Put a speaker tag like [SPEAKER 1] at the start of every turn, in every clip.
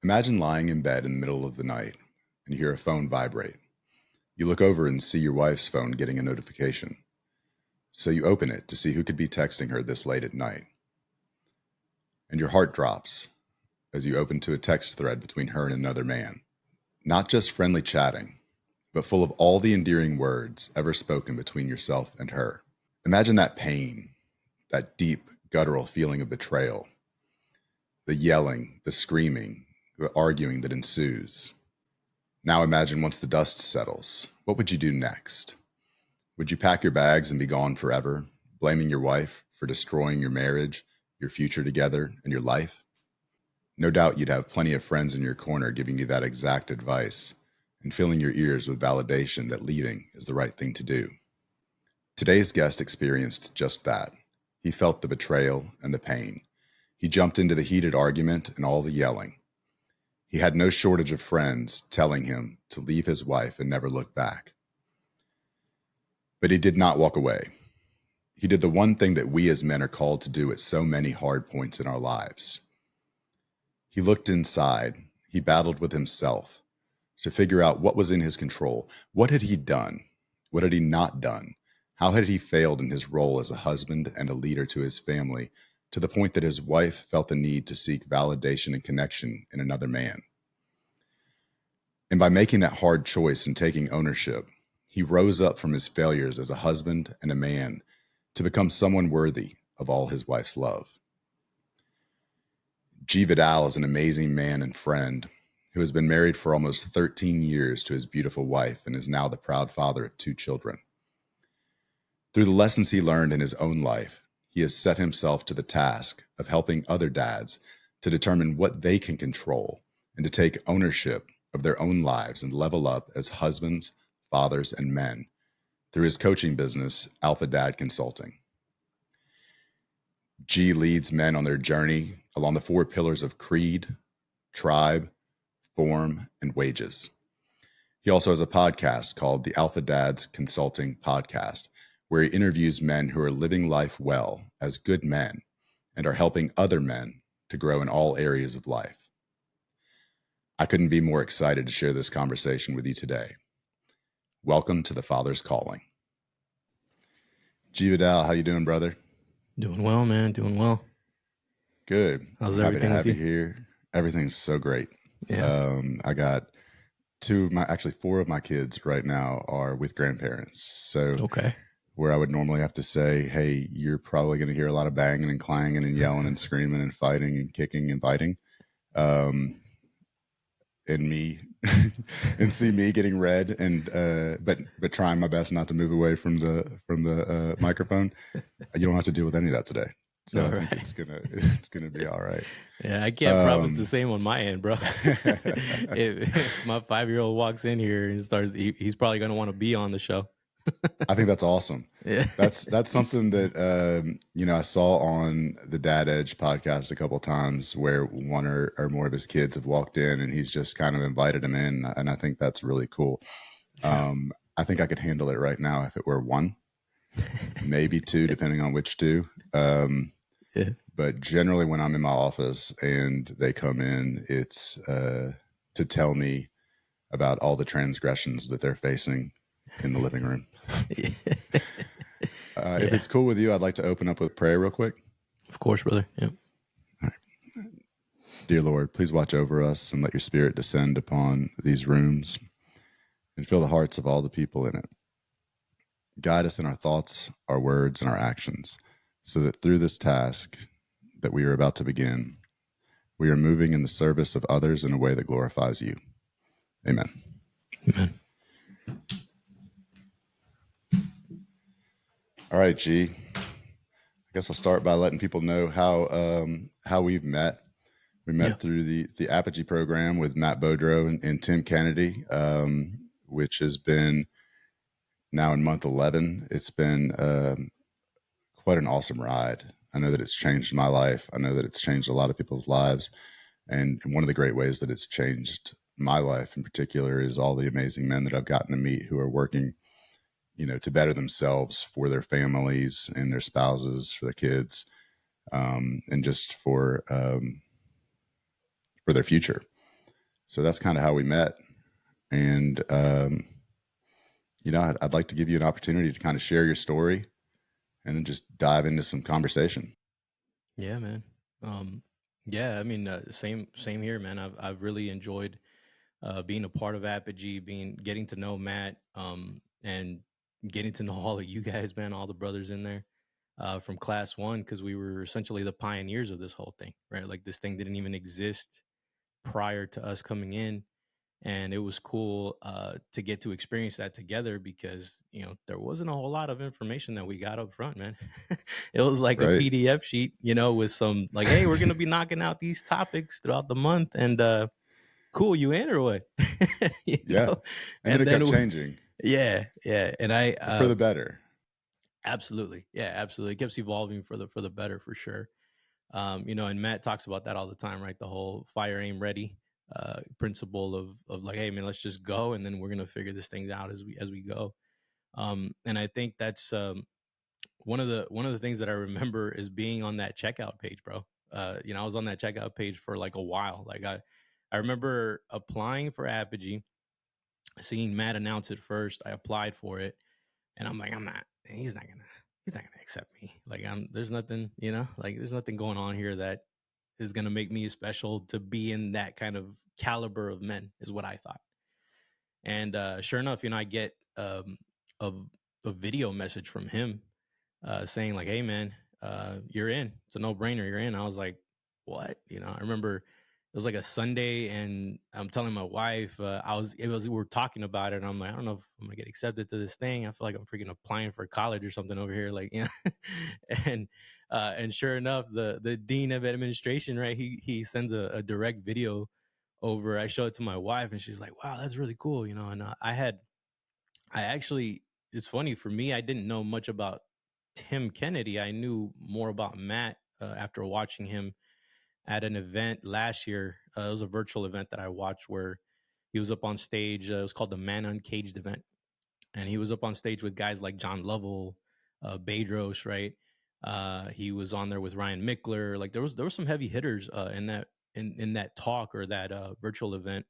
[SPEAKER 1] Imagine lying in bed in the middle of the night and you hear a phone vibrate. You look over and see your wife's phone getting a notification. So you open it to see who could be texting her this late at night. And your heart drops as you open to a text thread between her and another man. Not just friendly chatting, but full of all the endearing words ever spoken between yourself and her. Imagine that pain, that deep, guttural feeling of betrayal, the yelling, the screaming, the arguing that ensues. Now imagine once the dust settles, what would you do next? Would you pack your bags and be gone forever, blaming your wife for destroying your marriage, your future together, and your life? No doubt you'd have plenty of friends in your corner giving you that exact advice and filling your ears with validation that leaving is the right thing to do. Today's guest experienced just that. He felt the betrayal and the pain. He jumped into the heated argument and all the yelling. He had no shortage of friends telling him to leave his wife and never look back. But he did not walk away. He did the one thing that we as men are called to do at so many hard points in our lives. He looked inside. He battled with himself to figure out what was in his control. What had he done? What had he not done? How had he failed in his role as a husband and a leader to his family, to the point that his wife felt the need to seek validation and connection in another man? And by making that hard choice and taking ownership, he rose up from his failures as a husband and a man to become someone worthy of all his wife's love. Vidal is an amazing man and friend who has been married for almost 13 years to his beautiful wife and is now the proud father of 2 children. Through the lessons he learned in his own life, he has set himself to the task of helping other dads to determine what they can control and to take ownership of their own lives and level up as husbands, fathers, and men through his coaching business, Alpha Dad Consulting. G leads men on their journey along the 4 pillars of creed, tribe, form, and wages. He also has a podcast called the Alpha Dads Consulting Podcast, where he interviews men who are living life well as good men and are helping other men to grow in all areas of life. I couldn't be more excited to share this conversation with you today. Welcome to the Father's Calling. G. Vidal, how you doing, brother?
[SPEAKER 2] Doing well, man. Doing well.
[SPEAKER 1] Good.
[SPEAKER 2] How's
[SPEAKER 1] I'm happy
[SPEAKER 2] everything
[SPEAKER 1] to
[SPEAKER 2] with
[SPEAKER 1] have
[SPEAKER 2] you?
[SPEAKER 1] you here. Everything's so great.
[SPEAKER 2] Yeah.
[SPEAKER 1] I got 4 of my kids right now are with grandparents. So
[SPEAKER 2] Okay.
[SPEAKER 1] where I would normally have to say, hey, you're probably going to hear a lot of banging and clanging and yelling and screaming and fighting and kicking and biting. And me and see me getting red and but trying my best not to move away from the microphone. You don't have to deal with any of that today. So I think it's gonna be all right.
[SPEAKER 2] Yeah, I can't promise the same on my end, bro. if my 5-year-old walks in here and starts, he's probably going to want to be on the show.
[SPEAKER 1] I think that's awesome.
[SPEAKER 2] Yeah.
[SPEAKER 1] That's something that I saw on the Dad Edge podcast a couple of times where one or more of his kids have walked in and he's just kind of invited them in, and I think that's really cool. I think I could handle it right now if it were 1, maybe 2, depending on which 2.
[SPEAKER 2] Yeah.
[SPEAKER 1] But generally, when I'm in my office and they come in, it's to tell me about all the transgressions that they're facing in the living room. If it's cool with you, I'd like to open up with prayer real quick.
[SPEAKER 2] Of course, brother. Yeah.
[SPEAKER 1] All right. Dear Lord, please watch over us and let your spirit descend upon these rooms and fill the hearts of all the people in it. Guide us in our thoughts, our words, and our actions, so that through this task that we are about to begin, we are moving in the service of others in a way that glorifies you. Amen.
[SPEAKER 2] Amen.
[SPEAKER 1] All right, G. I guess I'll start by letting people know how we've met. We met through the Apogee program with Matt Bodrow and Tim Kennedy, which has been now in month 11. It's been quite an awesome ride. I know that it's changed my life. I know that it's changed a lot of people's lives. And one of the great ways that it's changed my life in particular is all the amazing men that I've gotten to meet who are working, to better themselves for their families and their spouses, for their kids, and just for their future. So that's kind of how we met. And, I'd like to give you an opportunity to kind of share your story and then just dive into some conversation.
[SPEAKER 2] Yeah, man. Um, yeah, I mean, same here, man. I've really enjoyed being a part of Apogee, being getting to know Matt, and getting to know all of you guys, man, all the brothers in there from class one, because we were essentially the pioneers of this whole thing, right? Like this thing didn't even exist prior to us coming in, and it was cool to get to experience that together because there wasn't a whole lot of information that we got up front, man. It was like a
[SPEAKER 1] Right.
[SPEAKER 2] PDF sheet, with some like, hey, we're gonna be knocking out these topics throughout the month, and cool, you in or what? you
[SPEAKER 1] Yeah.
[SPEAKER 2] know
[SPEAKER 1] And then
[SPEAKER 2] and
[SPEAKER 1] it kept
[SPEAKER 2] then
[SPEAKER 1] changing
[SPEAKER 2] yeah, and I
[SPEAKER 1] for the better.
[SPEAKER 2] absolutely, yeah, absolutely, it keeps evolving for the better, for sure. And Matt talks about that all the time, right? The whole fire aim ready principle of like, hey man, let's just go, and then we're gonna figure this thing out as we go. And I think that's one of the things that I remember is being on that checkout page, bro. I was on that checkout page for like a while. Like I remember applying for Apogee, seeing Matt announce it first. I applied for it, and I'm like, he's not gonna accept me. Like there's nothing, like there's nothing going on here that is gonna make me special to be in that kind of caliber of men, is what I thought. And sure enough, I get a, a video message from him saying like, "Hey man, you're in. It's a no brainer. You're in." I was like, "What?" I remember it was like a Sunday, and I'm telling my wife, we were talking about it, and I'm like, I don't know if I'm gonna get accepted to this thing. I feel like I'm freaking applying for college or something over here, like, and sure enough, the dean of administration, right? He sends a direct video over. I show it to my wife, and she's like, "Wow, that's really cool," And I actually, it's funny for me. I didn't know much about Tim Kennedy. I knew more about Matt after watching him at an event last year. It was a virtual event that I watched where he was up on stage. It was called the Man Uncaged event, and he was up on stage with guys like John Lovell, Bedros, right? He was on there with Ryan Mickler. Like there was some heavy hitters in that talk or that virtual event.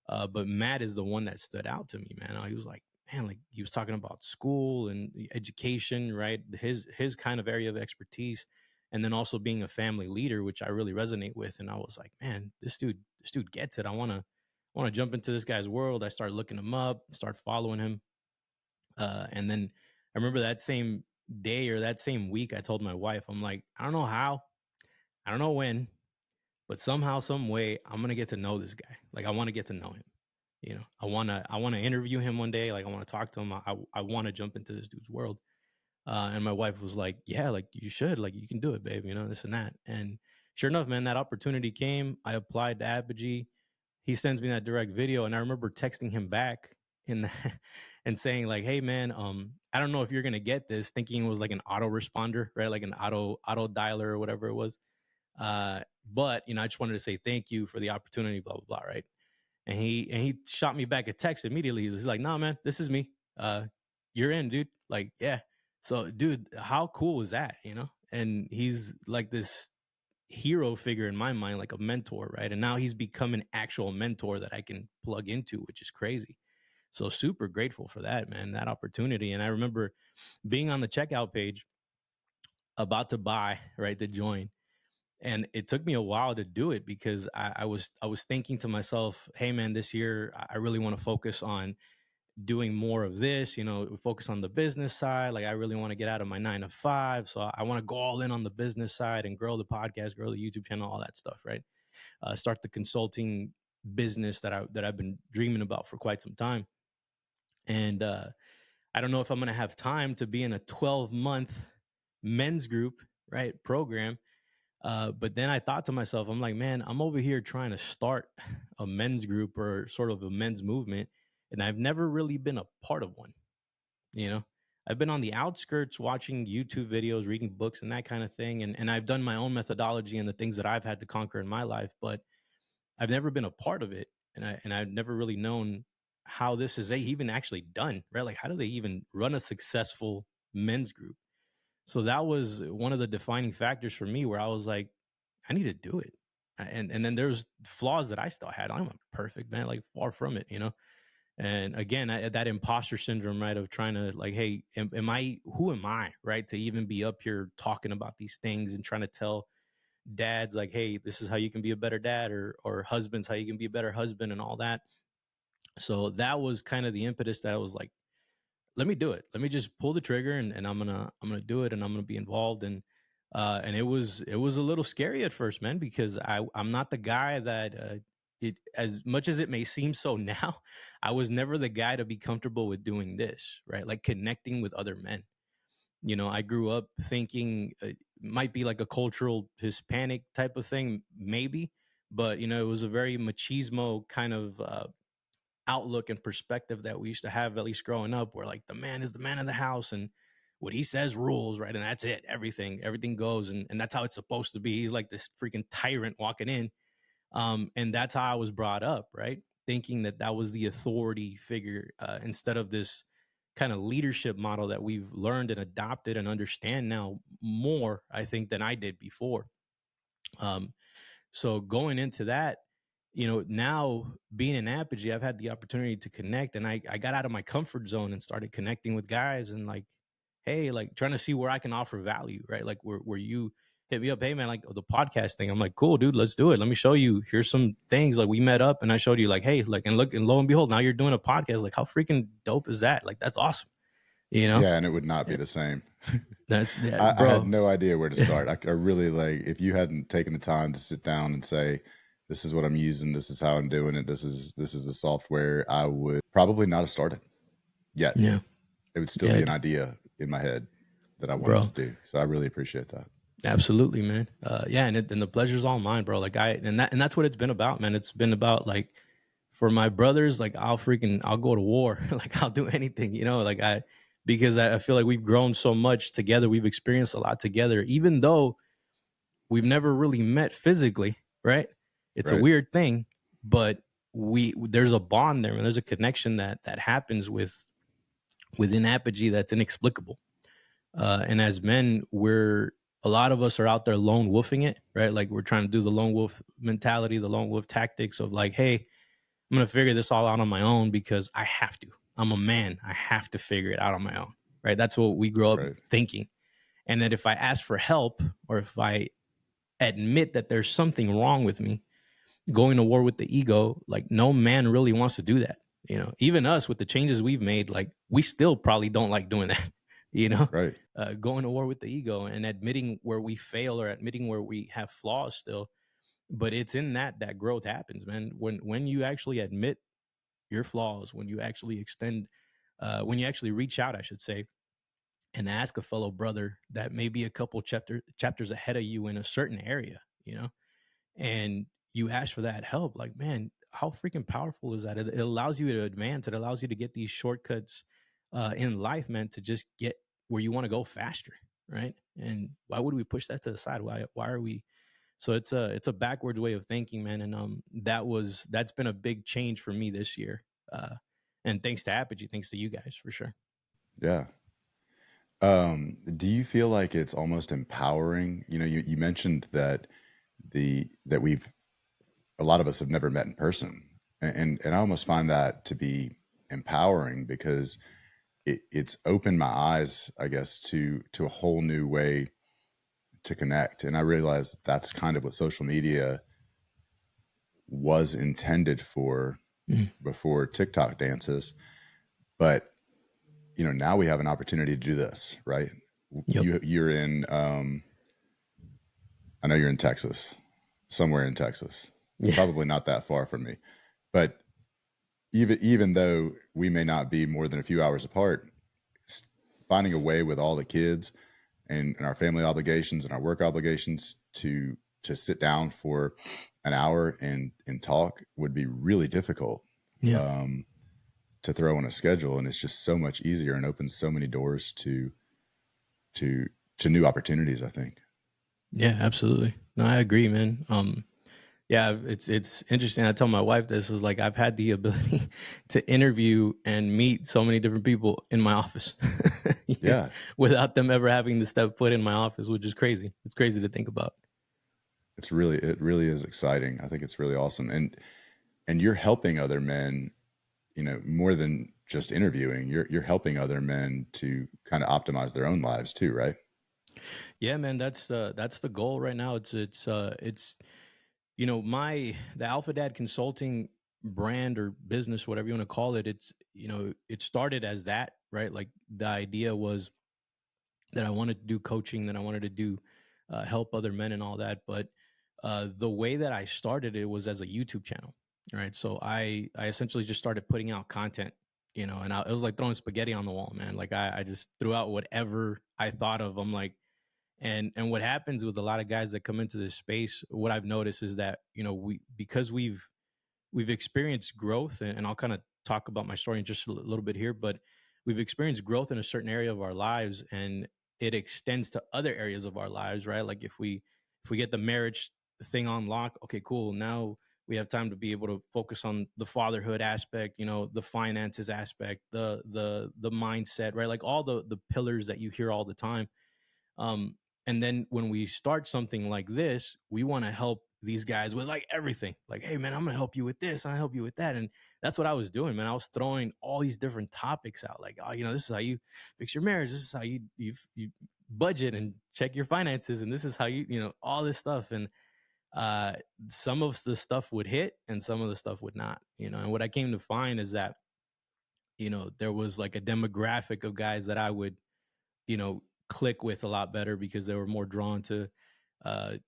[SPEAKER 2] But Matt is the one that stood out to me, man. He was like, man, like he was talking about school and education, right? His kind of area of expertise, and then also being a family leader, which I really resonate with. And I was like, man, this dude gets it. I want to jump into this guy's world. I started looking him up, start following him, and then I remember that same day or that same week, I told my wife, I'm like, I don't know how, I don't know when, but somehow, some way, I'm gonna get to know this guy. Like I want to get to know him. I want to interview him one day. Like I want to talk to him. I want to jump into this dude's world. And my wife was like, "Yeah, like you should. Like you can do it, babe. This and that." And sure enough, man, that opportunity came. I applied to Apogee. He sends me that direct video, and I remember texting him back in the, and saying like, "Hey, man, I don't know if you're gonna get this," thinking it was like an autoresponder, right? Like an auto dialer or whatever it was. But I just wanted to say thank you for the opportunity, blah blah blah, right? And he shot me back a text immediately. He's like, "Nah, man, this is me. You're in, dude." Like, yeah. So, dude, how cool was that? And he's like this hero figure in my mind, like a mentor, right? And now he's become an actual mentor that I can plug into, which is crazy. So super grateful for that, man, that opportunity. And I remember being on the checkout page, about to buy, right, to join, and it took me a while to do it because I was thinking to myself, hey man, this year I really want to focus on doing more of this, focus on the business side. Like I really want to get out of my 9 to 5, so I want to go all in on the business side and grow the podcast, grow the YouTube channel, all that stuff, right? Start the consulting business that I've been dreaming about for quite some time. And I don't know if I'm going to have time to be in a 12-month men's group, right, program. But then I thought to myself, I'm like, man, I'm over here trying to start a men's group or sort of a men's movement, and I've never really been a part of one. You know, I've been on the outskirts watching YouTube videos, reading books, and that kind of thing, and I've done my own methodology and the things that I've had to conquer in my life, but I've never been a part of it, and I've never really known how this is even actually done, right? Like, how do they even run a successful men's group? So that was one of the defining factors for me, where I was like, I need to do it. And then there's flaws that I still had. I'm not perfect, man, like far from it, you know. And again, that imposter syndrome, right, of trying to like, hey, am I, who am I, right, to even be up here talking about these things and trying to tell dads like, hey, this is how you can be a better dad, or husbands, how you can be a better husband, and all that. So that was kind of the impetus that I was like, let me do it. Let me just pull the trigger, and I'm gonna do it, and I'm gonna be involved. And it was a little scary at first, man, because I'm not the guy that it, as much as it may seem so now, I was never the guy to be comfortable with doing this, right? Like connecting with other men. You know, I grew up thinking it might be like a cultural Hispanic type of thing, maybe, but you know, it was a very machismo kind of outlook and perspective that we used to have, at least growing up, where like the man is the man of the house, and what he says rules, right? And that's it. Everything goes, and that's how it's supposed to be. He's like this freaking tyrant walking in. And that's how I was brought up, right? Thinking that that was the authority figure, instead of this kind of leadership model that we've learned and adopted and understand now more, I think, than I did before. Um, so going into that, you know, now being in Apogee, I've had the opportunity to connect, and I got out of my comfort zone and started connecting with guys, and like, hey, like trying to see where I can offer value, right? Like where you hit me up, hey man, like the podcast thing. I'm like, cool, dude, let's do it. Let me show you. Here's some things. Like we met up and I showed you like, hey, like, and look, and lo and behold, now you're doing a podcast. Like how freaking dope is that? Like that's awesome. You know?
[SPEAKER 1] Yeah, and it would not be
[SPEAKER 2] Yeah,
[SPEAKER 1] the same.
[SPEAKER 2] that's yeah,
[SPEAKER 1] I had
[SPEAKER 2] bro.
[SPEAKER 1] no idea where to start. I really like if you hadn't taken the time to sit down and say, "This is what I'm using. This is how I'm doing it. This is the software." I would probably not have started yet.
[SPEAKER 2] Yeah.
[SPEAKER 1] It would still
[SPEAKER 2] Yeah,
[SPEAKER 1] be an idea in my head that I wanted to
[SPEAKER 2] bro.
[SPEAKER 1] do. So I really appreciate that.
[SPEAKER 2] Absolutely, man. Yeah, and the pleasure's all mine, bro. Like and that's what it's been about, man. It's been about like for my brothers, like I'll go to war, like I'll do anything, you know. Like because I feel like we've grown so much together, we've experienced a lot together, even though we've never really met physically, right? It's a
[SPEAKER 1] Right.
[SPEAKER 2] weird thing, but there's a bond there, and there's a connection that happens within Apogee that's inexplicable. And as men, a lot of us are out there lone wolfing it, right? Like we're trying to do the lone wolf mentality, the lone wolf tactics of like, hey, I'm gonna figure this all out on my own because I have to. I'm a man. I have to figure it out on my own, right? That's what we grow up
[SPEAKER 1] Right.
[SPEAKER 2] thinking. And that if I ask for help, or if I admit that there's something wrong with me, going to war with the ego, like no man really wants to do that. You know, even us with the changes we've made, like we still probably don't like doing that. You know,
[SPEAKER 1] Right.
[SPEAKER 2] going to war with the ego and admitting where we fail or admitting where we have flaws still. But it's in that growth happens, man. When you actually admit your flaws, when you actually when you actually reach out, I should say, and ask a fellow brother that may be a couple chapters ahead of you in a certain area, you know, and you ask for that help, like, man, how freaking powerful is that? It allows you to advance. It allows you to get these shortcuts in life, man, to just get where you want to go faster, right? And why would we push that to the side? Why are we? So it's a backwards way of thinking, man. And that's been a big change for me this year. And thanks to Apogee, thanks to you guys for sure.
[SPEAKER 1] Yeah. Do you feel like it's almost empowering? You mentioned that we've a lot of us have never met in person, and I almost find that to be empowering because it's opened my eyes, I guess, to a whole new way to connect. And I realized that's kind of what social media was intended for
[SPEAKER 2] Mm.
[SPEAKER 1] before TikTok dances. But now we have an opportunity to do this, right?
[SPEAKER 2] Yep.
[SPEAKER 1] You're in. I know you're in Texas, somewhere in Texas. It's
[SPEAKER 2] Yeah.
[SPEAKER 1] probably not that far from me, but even though we may not be more than a few hours apart, finding a way with all the kids and our family obligations and our work obligations to sit down for an hour and talk would be really difficult
[SPEAKER 2] Yeah.
[SPEAKER 1] um, to throw on a schedule, and it's just so much easier and opens so many doors to to new opportunities, I think.
[SPEAKER 2] Yeah. Absolutely. No, I agree, man. Yeah, it's interesting. I tell my wife this is like I've had the ability to interview and meet so many different people in my office, you know,
[SPEAKER 1] Yeah,
[SPEAKER 2] without them ever having to step foot in my office, which is crazy. It's crazy to think about.
[SPEAKER 1] it really is exciting. I think it's really awesome. And you're helping other men, you know, more than just interviewing. You're helping other men to kind of optimize their own lives too, right?
[SPEAKER 2] Yeah, man, that's the goal right now. It's you know, my the Alpha Dad Consulting brand or business, whatever you want to call it, it's, you know, it started as that, right? Like the idea was that I wanted to do coaching, that I wanted to do help other men and all that. But the way that I started it was as a YouTube channel, right? So I essentially just started putting out content, you know, and it was like throwing spaghetti on the wall, man. Like I just threw out whatever I thought of. I'm like, and what happens with a lot of guys that come into this space, what I've noticed is that, you know, because we've experienced growth, and I'll kind of talk about my story in just a little bit here, but we've experienced growth in a certain area of our lives, and it extends to other areas of our lives, right? Like if we get the marriage thing on lock, okay, cool. Now we have time to be able to focus on the fatherhood aspect, you know, the finances aspect, the mindset, right? Like all the pillars that you hear all the time. And then when we start something like this, we want to help these guys with like everything. Like, hey man, I'm gonna help you with this, I'll help you with that. And that's what I was doing, man. I was throwing all these different topics out. Like, oh, you know, this is how you fix your marriage, this is how you budget and check your finances, and this is how you know, all this stuff. And uh some of the stuff would hit and some of the stuff would not, you know. And what I came to find is that, you know, there was like a demographic of guys that I would, you know, click with a lot better because they were more drawn to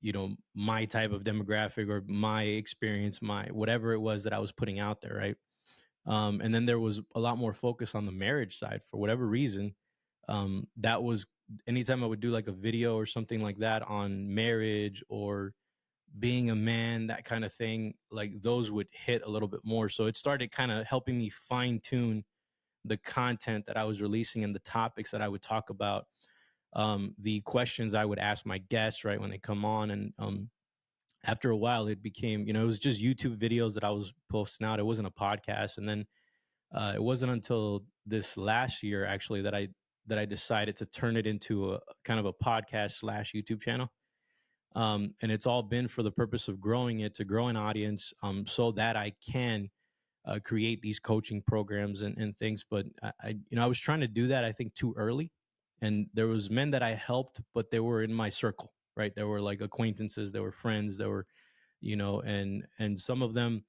[SPEAKER 2] you know, my type of demographic or my experience, my whatever it was that I was putting out there, right? And then there was a lot more focus on the marriage side for whatever reason. That was anytime I would do like a video or something like that on marriage or being a man, that kind of thing, like those would hit a little bit more. So it started kind of helping me fine tune the content that I was releasing and the topics that I would talk about, the questions I would ask my guests right when they come on. And after a while, it became, you know, it was just YouTube videos that I was posting out. It wasn't a podcast. And then it wasn't until this last year actually that I decided to turn it into a kind of a podcast slash YouTube channel. And it's all been for the purpose of growing it to grow an audience, so that I can create these coaching programs and things. But you know, I was trying to do that, I think, too early. And there was men that I helped, but they were in my circle, right? They were like acquaintances, they were friends, they were, you know, and some of them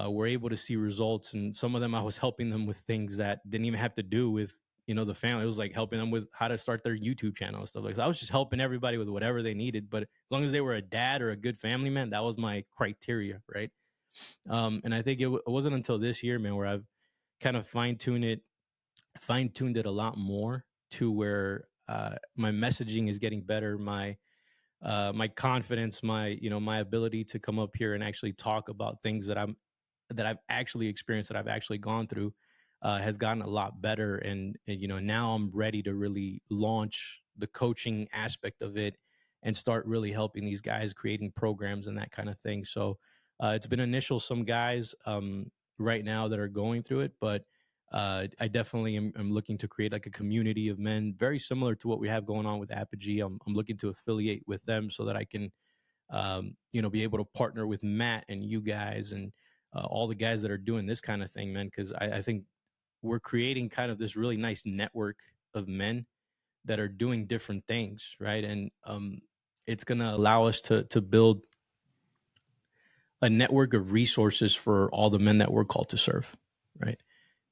[SPEAKER 2] were able to see results, and some of them I was helping them with things that didn't even have to do with, you know, the family. It was like helping them with how to start their YouTube channel and stuff like that. So I was just helping everybody with whatever they needed, but as long as they were a dad or a good family man, that was my criteria, right? And I think it wasn't until this year, man, where I've kind of fine tuned it a lot more to where my messaging is getting better, my confidence, my, you know, my ability to come up here and actually talk about things that I've actually experienced, that I've actually gone through, has gotten a lot better. And, you know, now I'm ready to really launch the coaching aspect of it and start really helping these guys creating programs and that kind of thing. So it's been initial some guys right now that are going through it, but I definitely am looking to create like a community of men, very similar to what we have going on with Apogee. I'm looking to affiliate with them so that I can, you know, be able to partner with Matt and you guys and all the guys that are doing this kind of thing, man. Because I think we're creating kind of this really nice network of men that are doing different things, right? And it's going to allow us to build a network of resources for all the men that we're called to serve, right?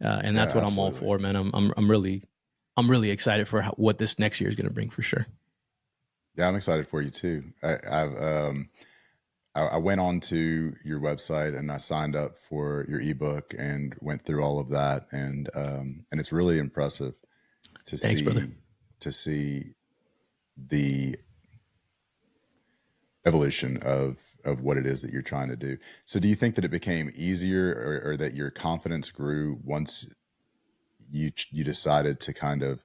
[SPEAKER 2] And
[SPEAKER 1] Yeah,
[SPEAKER 2] that's what I'm all
[SPEAKER 1] absolutely.
[SPEAKER 2] for, man. I'm really excited for what this next year is going to bring for sure.
[SPEAKER 1] Yeah, I'm excited for you too. I went on to your website and I signed up for your ebook and went through all of that, and it's really impressive to
[SPEAKER 2] Thanks, brother.
[SPEAKER 1] see the evolution of what it is that you're trying to do. So, do you think that it became easier, or that your confidence grew once you decided to kind of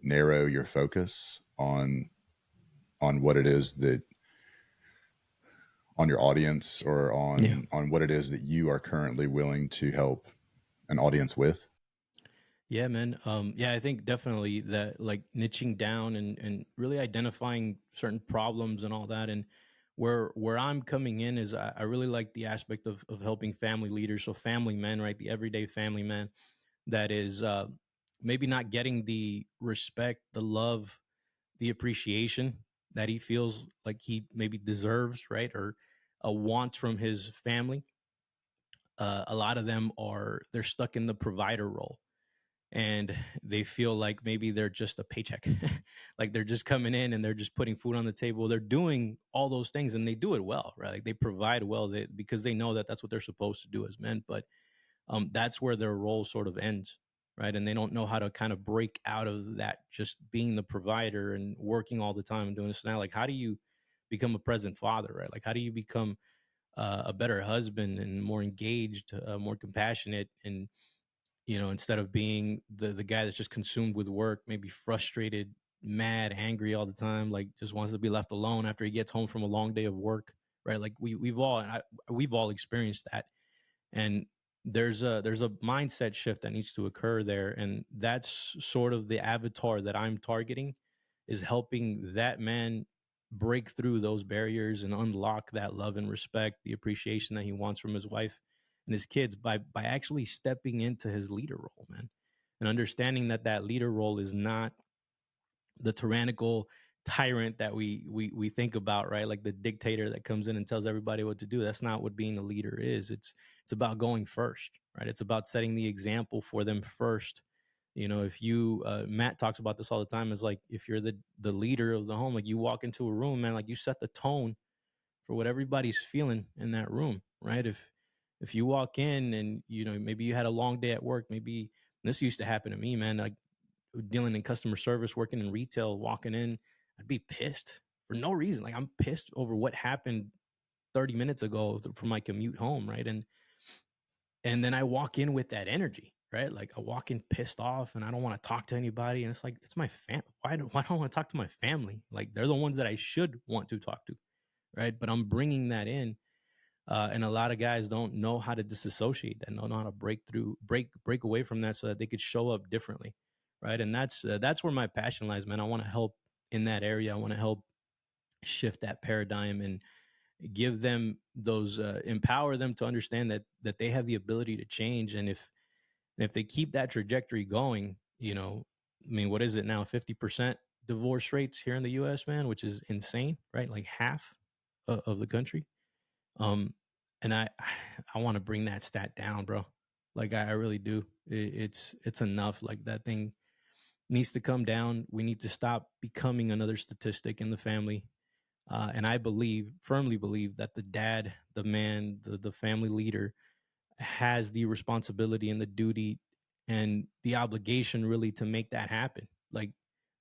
[SPEAKER 1] narrow your focus on what it is that on your audience, or
[SPEAKER 2] Yeah.
[SPEAKER 1] on what it is that you are currently willing to help an audience with?
[SPEAKER 2] Yeah, man. Yeah, I think definitely that, like niching down and really identifying certain problems and all that. And Where I'm coming in is I really like the aspect of helping family leaders, so family men, right, the everyday family man that is maybe not getting the respect, the love, the appreciation that he feels like he maybe deserves, right, or wants from his family. A lot of them are they're stuck in the provider role, and they feel like maybe they're just a paycheck. Like they're just coming in and they're just putting food on the table. They're doing all those things and they do it well, right? Like they provide well because they know that that's what they're supposed to do as men. But that's where their role sort of ends, right? And they don't know how to kind of break out of that, just being the provider and working all the time and doing this now. Like, how do you become a present father, right? Like, how do you become a better husband and more engaged, more compassionate, and instead of being the guy that's just consumed with work, maybe frustrated, mad, angry all the time, like just wants to be left alone after he gets home from a long day of work, right? Like we've all experienced that, and there's a mindset shift that needs to occur there, and that's sort of the avatar that I'm targeting, is helping that man break through those barriers and unlock that love and respect, the appreciation that he wants from his wife and his kids by actually stepping into his leader role, man, and understanding that that leader role is not the tyrannical tyrant that we think about, right? Like the dictator that comes in and tells everybody what to do. That's not what being a leader is. It's about going first, right? It's about setting the example for them first. If you Matt talks about this all the time, is like, if you're the leader of the home, like you walk into a room, man, like you set the tone for what everybody's feeling in that room, right? If you walk in and maybe you had a long day at work, maybe this used to happen to me, man, like dealing in customer service, working in retail, walking in, I'd be pissed for no reason. Like I'm pissed over what happened 30 minutes ago for my commute home, right? And then I walk in with that energy, right? Like I walk in pissed off and I don't want to talk to anybody. And it's like, it's my family. Why don't I want to talk to my family? Like they're the ones that I should want to talk to, right? But I'm bringing that in. And a lot of guys don't know how to disassociate that, don't know how to break away from that, so that they could show up differently, right? And that's where my passion lies, man. I want to help in that area. I want to help shift that paradigm and give them those, empower them to understand that they have the ability to change. And if they keep that trajectory going, I mean, what is it now? 50% divorce rates here in the U.S., man, which is insane, right? Like half of the country. um, and I want to bring that stat down, bro. Like I really do. It's enough. Like that thing needs to come down. We need to stop becoming another statistic in the family. And I firmly believe that the dad, the man, the family leader has the responsibility and the duty and the obligation really to make that happen. Like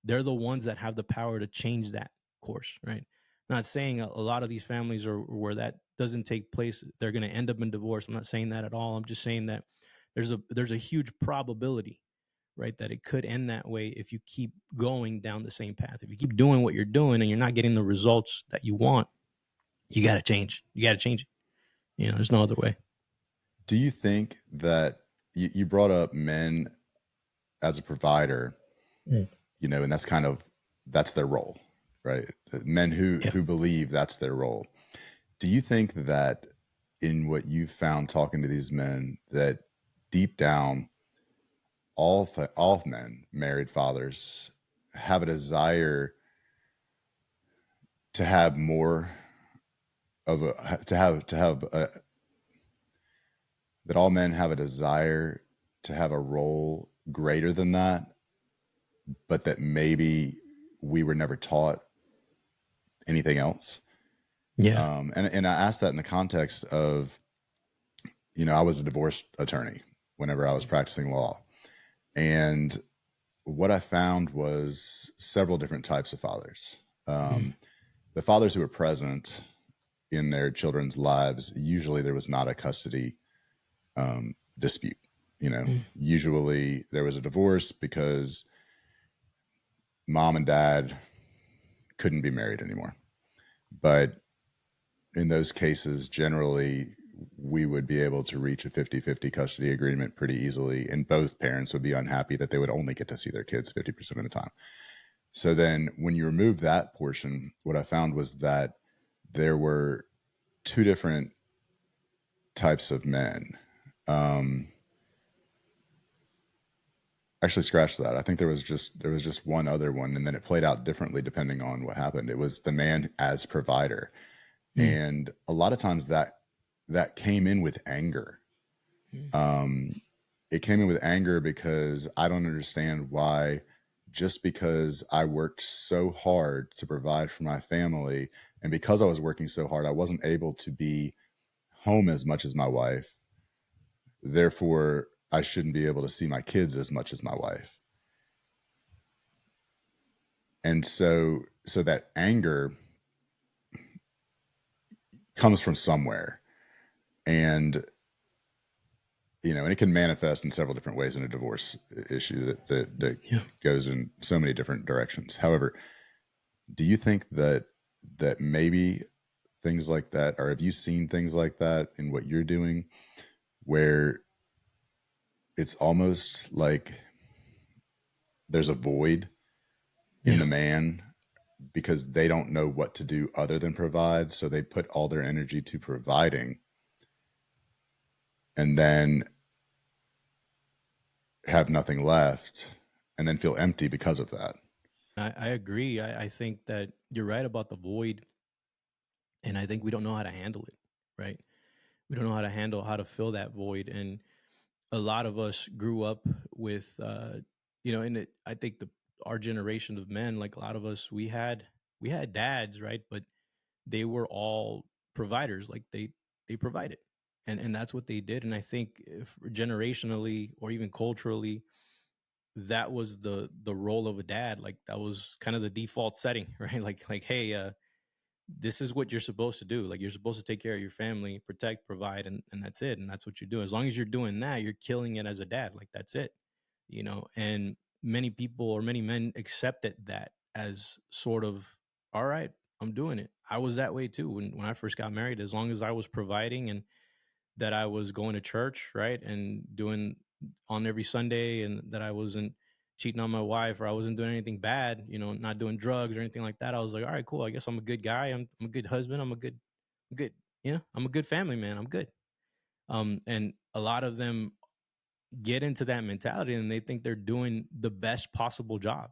[SPEAKER 2] they're the ones that have the power to change that course, right? Not saying a lot of these families are where that doesn't take place, they're going to end up in divorce. I'm not saying that at all. I'm just saying that there's a huge probability, right, that it could end that way if you keep going down the same path. If you keep doing what you're doing and you're not getting the results that you want, you got to change. You got to change it. There's no other way.
[SPEAKER 1] Do you think that you brought up men as a provider,
[SPEAKER 2] Mm.
[SPEAKER 1] and that's their role, right? Men who
[SPEAKER 2] Yeah.
[SPEAKER 1] who believe that's their role. Do you think that in what you've found talking to these men, that deep down, all men, married fathers, have a desire to have more of a to have a, that all men have a desire to have a role greater than that, but that maybe we were never taught anything else?
[SPEAKER 2] Yeah.
[SPEAKER 1] And I asked that in the context of, I was a divorce attorney whenever I was practicing law. And what I found was several different types of fathers.
[SPEAKER 2] Mm.
[SPEAKER 1] The fathers who were present in their children's lives, usually there was not a custody dispute.
[SPEAKER 2] Mm.
[SPEAKER 1] Usually there was a divorce because mom and dad couldn't be married anymore. But in those cases, generally, we would be able to reach a 50-50 custody agreement pretty easily. And both parents would be unhappy that they would only get to see their kids 50% of the time. So then when you remove that portion, what I found was that there were two different types of men. Um, Actually, scratch that. I think there was just one other one, and then it played out differently depending on what happened. It was the man as provider,
[SPEAKER 2] Mm,
[SPEAKER 1] and a lot of times that came in with anger.
[SPEAKER 2] mm,
[SPEAKER 1] Um, it came in with anger because I don't understand why, just because I worked so hard to provide for my family, and because I was working so hard, I wasn't able to be home as much as my wife. Therefore, I shouldn't be able to see my kids as much as my wife. And so that anger comes from somewhere. And and it can manifest in several different ways in a divorce issue that
[SPEAKER 2] yeah.
[SPEAKER 1] goes in so many different directions. However, do you think that maybe things like that, or have you seen things like that in what you're doing, where it's almost like there's a void in
[SPEAKER 2] Yeah.
[SPEAKER 1] the man because they don't know what to do other than provide, so they put all their energy to providing, and then have nothing left, and then feel empty because of that.
[SPEAKER 2] I agree. I think that you're right about the void, and I think we don't know how to handle it, right? We don't know how to handle how to fill that void, and a lot of us grew up with, and I think our generation of men, like a lot of us, we had dads, right? But they were all providers, like they provided, and that's what they did. And I think if generationally or even culturally, that was the role of a dad. Like that was kind of the default setting, right? Like hey, this is what you're supposed to do. Like you're supposed to take care of your family, protect, provide, and that's it. And that's what you're doing. As long as you're doing that, you're killing it as a dad. Like that's it. And many people or many men accepted that as sort of, all right, I'm doing it. I was that way too when I first got married. As long as I was providing and that I was going to church, right, and doing on every Sunday, and that I wasn't cheating on my wife, or I wasn't doing anything bad, not doing drugs or anything like that. I was like, all right, cool. I guess I'm a good guy. I'm a good husband. I'm good. I'm a good family man. I'm good. And a lot of them get into that mentality and they think they're doing the best possible job,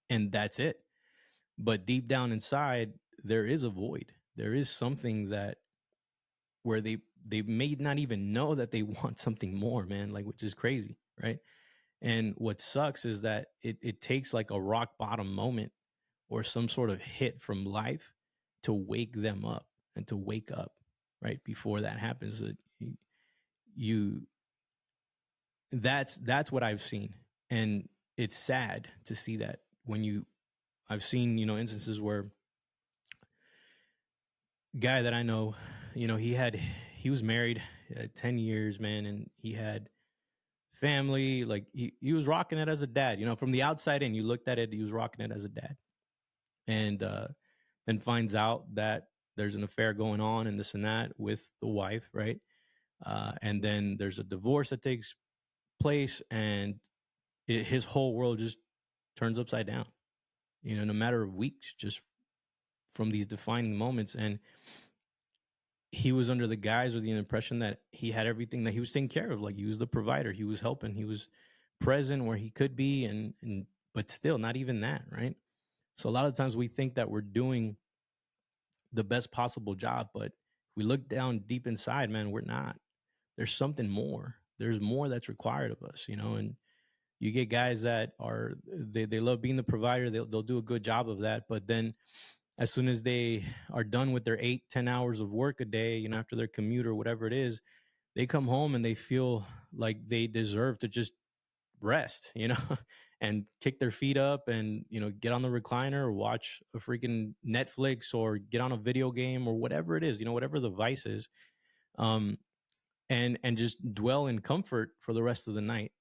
[SPEAKER 2] and that's it. But deep down inside, there is a void. There is something that where they may not even know that they want something more, man, like, which is crazy, right? And what sucks is that it takes like a rock bottom moment or some sort of hit from life to wake them up and to wake up, right? Before that happens, you that's what I've seen. And it's sad to see that when you I've seen, instances where guy that I know, he was married 10 years, man, and he had family. Like he was rocking it as a dad. From the outside in, you looked at it, he was rocking it as a dad. And finds out that there's an affair going on and this and that with the wife, right? And then there's a divorce that takes place, and his whole world just turns upside down, in a matter of weeks, just from these defining moments. And he was under the guise or the impression that he had everything, that he was taking care of. Like he was the provider, he was helping, he was present where he could be, and but still not even that, right? So a lot of times we think that we're doing the best possible job, but we look down deep inside, man, we're not. There's something more. There's more that's required of us, and you get guys that they love being the provider. They'll do a good job of that, but then as soon as they are done with their 8-10 hours of work a day, after their commute or whatever it is, they come home and they feel like they deserve to just rest, and kick their feet up and, get on the recliner or watch a freaking Netflix or get on a video game or whatever it is, whatever the vice is. Um, and just dwell in comfort for the rest of the night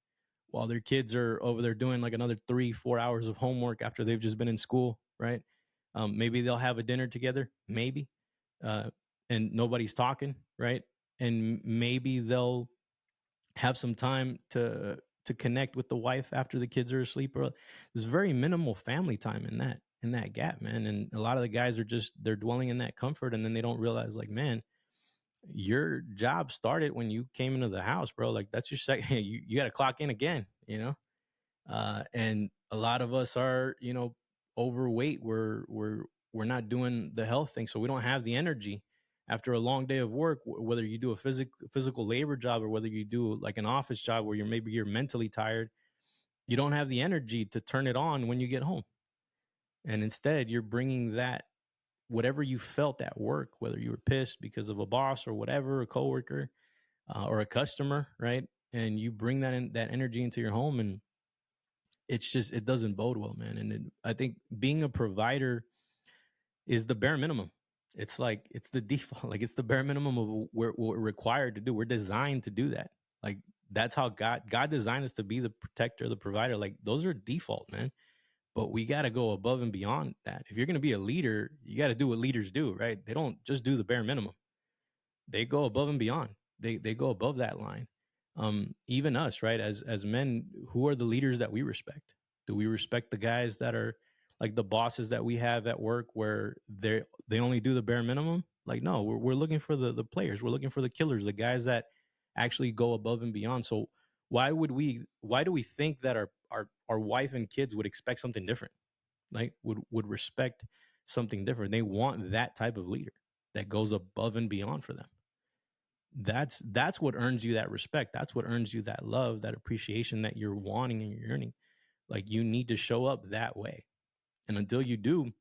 [SPEAKER 2] while their kids are over there doing like another 3-4 hours of homework after they've just been in school, right? Maybe they'll have a dinner together, maybe, uh, and nobody's talking, right? And maybe they'll have some time to connect with the wife after the kids are asleep. Or there's very minimal family time in that. in that gap, man. And a lot of the guys are just, they're dwelling in that comfort, and then they don't realize, like, man, your job started when you came into the house, bro. Like, that's your second. You got to clock in again, you know. And a lot of us are, overweight. We're not doing the health thing, so we don't have the energy after a long day of work. Whether you do a physical labor job, or whether you do like an office job where you're mentally tired, you don't have the energy to turn it on when you get home. And instead, you're bringing that, whatever you felt at work, whether you were pissed because of a boss or whatever, a coworker, or a customer, right? And you bring that energy into your home, and it's just, it doesn't bode well, man. And I think being a provider is the bare minimum. It's like, it's the default. Like, it's the bare minimum of what we're required to do. We're designed to do that. Like, that's how God designed us, to be the protector, the provider. Like, those are default, man. But we got to go above and beyond that. If you're going to be a leader, you got to do what leaders do, right? They don't just do the bare minimum. They go above and beyond. They go above that line. Even us, right? As men, who are the leaders that we respect? Do we respect the guys that are like the bosses that we have at work, where they only do the bare minimum? Like, no, we're looking for the players. We're looking for the killers, the guys that actually go above and beyond. So why do we think that our wife and kids would expect something different? Like, would respect something different? They want that type of leader that goes above and beyond for them. That's what earns you that respect. That's what earns you that love, that appreciation that you're wanting and you're yearning. Like, you need to show up that way. And until you do,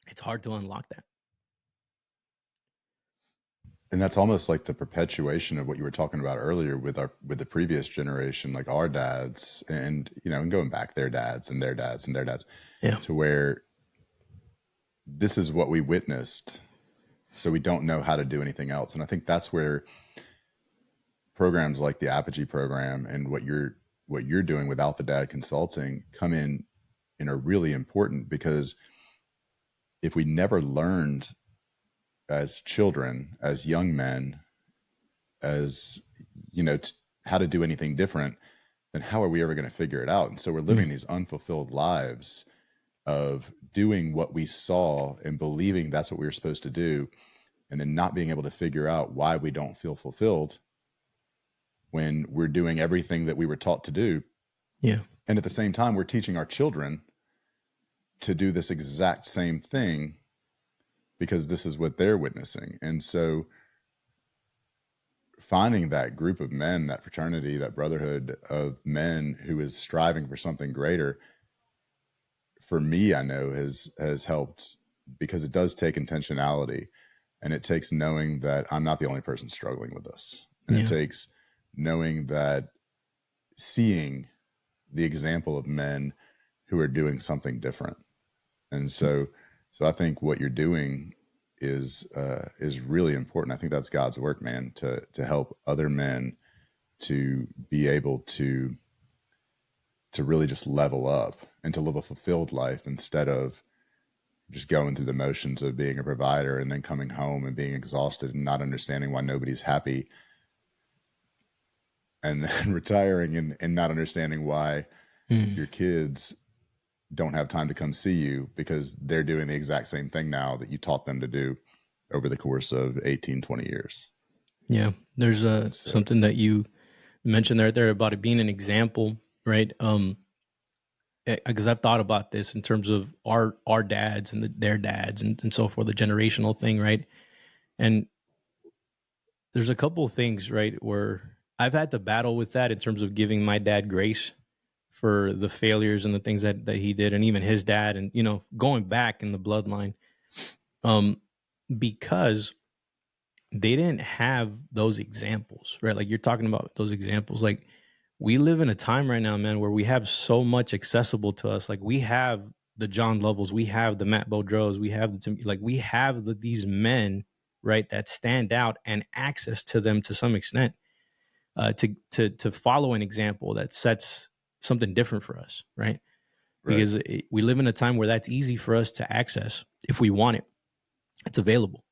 [SPEAKER 2] it's hard to unlock that.
[SPEAKER 1] And that's almost like the perpetuation of what you were talking about earlier with the previous generation, like our dads, and and going back, their dads and their dads and their dads,
[SPEAKER 2] Yeah.
[SPEAKER 1] to where this is what we witnessed, so we don't know how to do anything else. And I think that's where programs like the Apogee program and what you're doing with Alpha Dad Consulting come in and are really important, because if we never learned as children, as young men, as how to do anything different, then how are we ever going to figure it out? And so we're living
[SPEAKER 2] Mm.
[SPEAKER 1] these unfulfilled lives of doing what we saw and believing that's what we were supposed to do, and then not being able to figure out why we don't feel fulfilled when we're doing everything that we were taught to do.
[SPEAKER 2] Yeah.
[SPEAKER 1] And at the same time, we're teaching our children to do this exact same thing because this is what they're witnessing. And so finding that group of men, that fraternity, that brotherhood of men who is striving for something greater, for me, I know has helped, because it does take intentionality, and it takes knowing that I'm not the only person struggling with this. And it
[SPEAKER 2] Yeah.
[SPEAKER 1] takes knowing that, seeing the example of men who are doing something different. And so I think what you're doing is really important. I think that's God's work, man, to help other men to be able to really just level up and to live a fulfilled life, instead of just going through the motions of being a provider and then coming home and being exhausted and not understanding why nobody's happy, and then retiring and not understanding why
[SPEAKER 2] Mm.
[SPEAKER 1] your kids don't have time to come see you, because they're doing the exact same thing now that you taught them to do over the course of 18, 20 years.
[SPEAKER 2] Yeah. There's
[SPEAKER 1] And so,
[SPEAKER 2] something that you mentioned there about it being an example, right? Because I've thought about this in terms of our dads and their dads, and so forth, the generational thing, right? And there's a couple of things, right, where I've had to battle with that in terms of giving my dad grace for the failures and the things that he did, and even his dad, and going back in the bloodline, um, because they didn't have those examples, right? Like, you're talking about those examples. Like, we live in a time right now, man, where we have so much accessible to us. Like, we have the John Lovels, we have the Matt Bodros, we have we have these men, right, that stand out, and access to them to some extent, to follow an example that sets something different for us, right?
[SPEAKER 1] right.
[SPEAKER 2] Because we live in a time where that's easy for us to access if we want it. It's available.